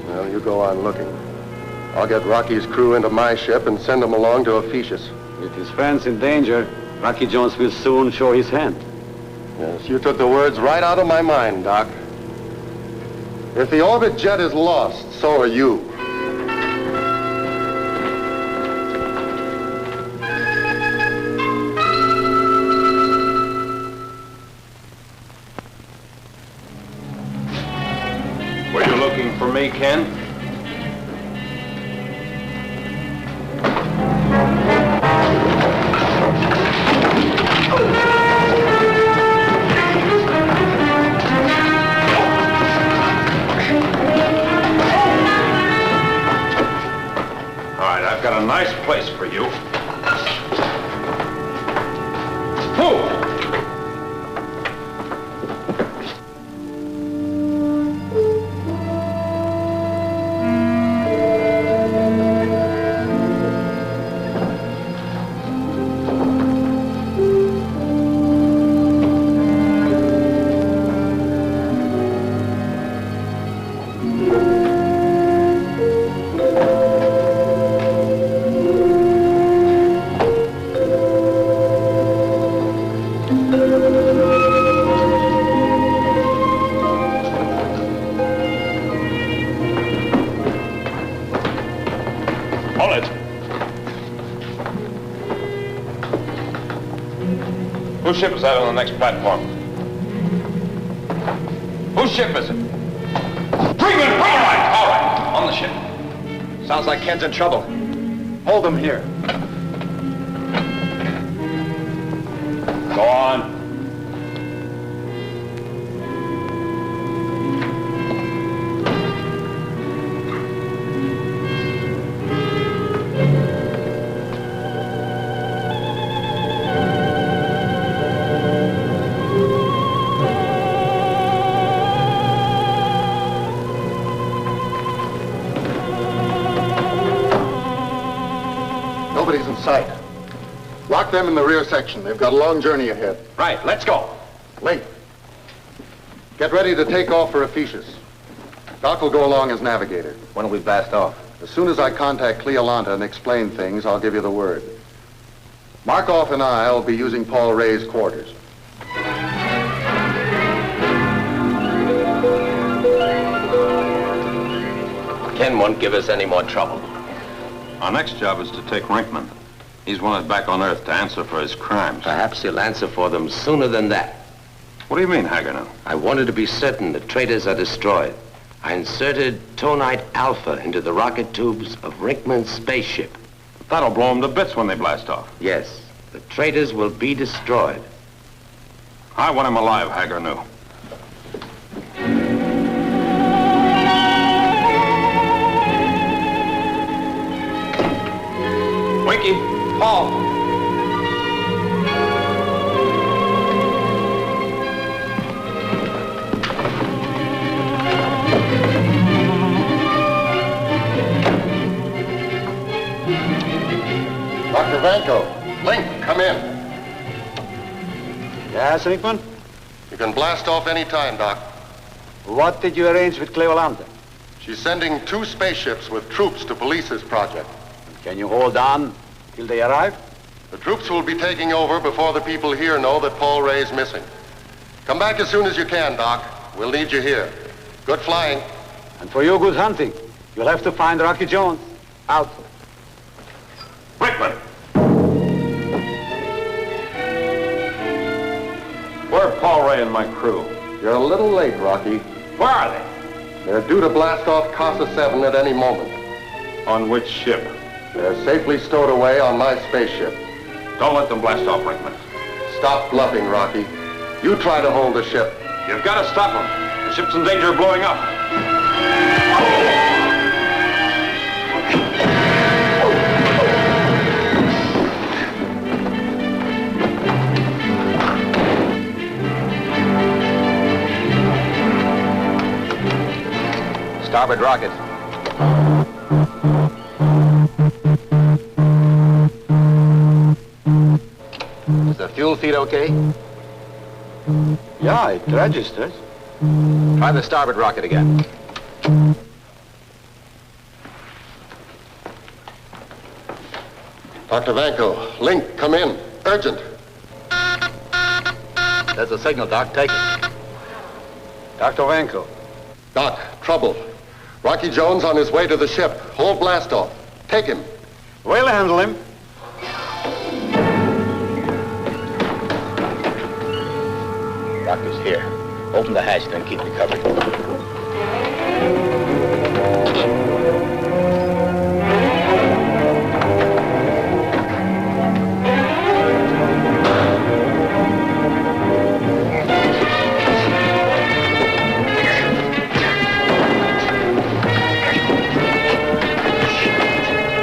Well, you go on looking. I'll get Rocky's crew into my ship and send them along to Ephesius. With his friends in danger, Rocky Jones will soon show his hand. Yes, you took the words right out of my mind, Doc. If the orbit jet is lost, so are you. Were you looking for me, Ken? I've got a nice place for you. Move! ship is that on the next platform? Whose ship is it? Brinkman! All right. On the ship. Sounds like Ken's in trouble. Hold him here. Go on. Nobody's in sight. Lock them in the rear section. They've got a long journey ahead. Right, let's go. Link, get ready to take off for Ephesus. Doc will go along as navigator. When will we blast off? As soon as I contact Cleolanta and explain things, I'll give you the word. Markov and I'll be using Paul Ray's quarters. Ken won't give us any more trouble. Our next job is to take Rinkman. He's wanted back on Earth to answer for his crimes. Perhaps he'll answer for them sooner than that. What do you mean, Hagernow? I wanted to be certain the traitors are destroyed. I inserted tonite alpha into the rocket tubes of Rinkman's spaceship. That'll blow them to bits when they blast off. Yes, the traitors will be destroyed. I want him alive, Hagernow. Winky, Paul. Dr. Vanko, Link, come in. Yes, Rinkman? You can blast off any time, Doc. What did you arrange with Cleolanta? She's sending 2 spaceships with troops to police this project. Can you hold on till they arrive? The troops will be taking over before the people here know that Paul Ray's missing. Come back as soon as you can, Doc. We'll need you here. Good flying. And for you, good hunting. You'll have to find Rocky Jones. Out. Rinkman! Where are Paul Ray and my crew? You're a little late, Rocky. Where are they? They're due to blast off Casa 7 at any moment. On which ship? They're safely stowed away on my spaceship. Don't let them blast off, Rinkman. Stop bluffing, Rocky. You try to hold the ship. You've got to stop them. The ship's in danger of blowing up. Starboard rocket. Is the fuel feed okay? Yeah, it registers. Try the starboard rocket again. Dr. Vanko, Link, come in. Urgent. There's a signal, Doc. Take it. Dr. Vanko. Doc, trouble. Rocky Jones on his way to the ship. Hold blast off. Take him. We'll handle him. Doctor's here. Open the hatch, then keep me covered.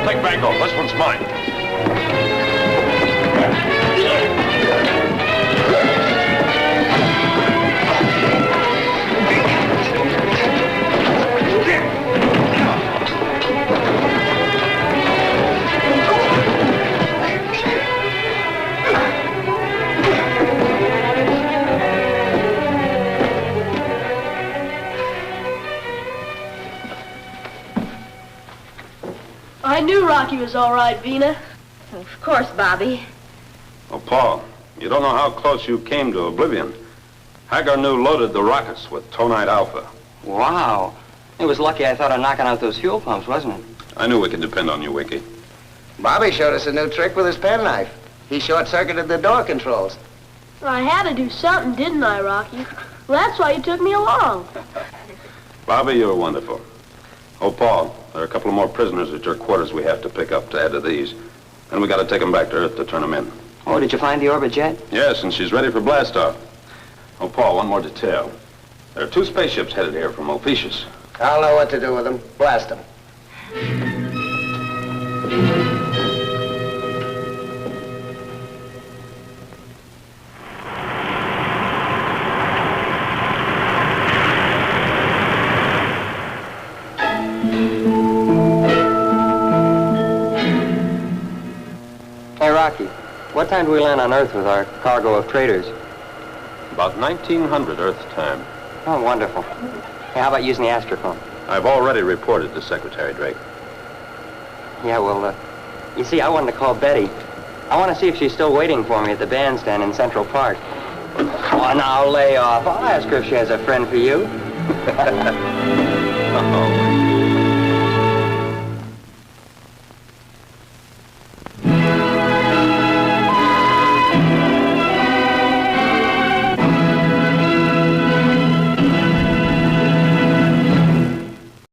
Take Vanko. This one's mine. I knew Rocky was all right, Vina. Of course, Bobby. Oh, Paul, you don't know how close you came to oblivion. Hagernow loaded the rockets with tonite alpha. Wow. It was lucky I thought of knocking out those fuel pumps, wasn't it? I knew we could depend on you, Winky. Bobby showed us a new trick with his penknife. He short-circuited the door controls. I had to do something, didn't I, Rocky? Well, that's why you took me along. Bobby, you were wonderful. Oh, Paul, there are a couple of more prisoners at your quarters we have to pick up to add to these. And we got to take them back to Earth to turn them in. Oh, did you find the orbit jet? Yes, and she's ready for blastoff. Oh, Paul, one more detail. There are 2 spaceships headed here from Ophiuchus. I'll know what to do with them. Blast them. Hey, Rocky, what time do we land on Earth with our cargo of traders? About 1900 Earth time. Oh, wonderful. Hey, how about using the astrophone? I've already reported to Secretary Drake. Yeah, well, you see, I wanted to call Betty. I want to see if she's still waiting for me at the bandstand in Central Park. Come on now, lay off. I'll ask her if she has a friend for you. Oh.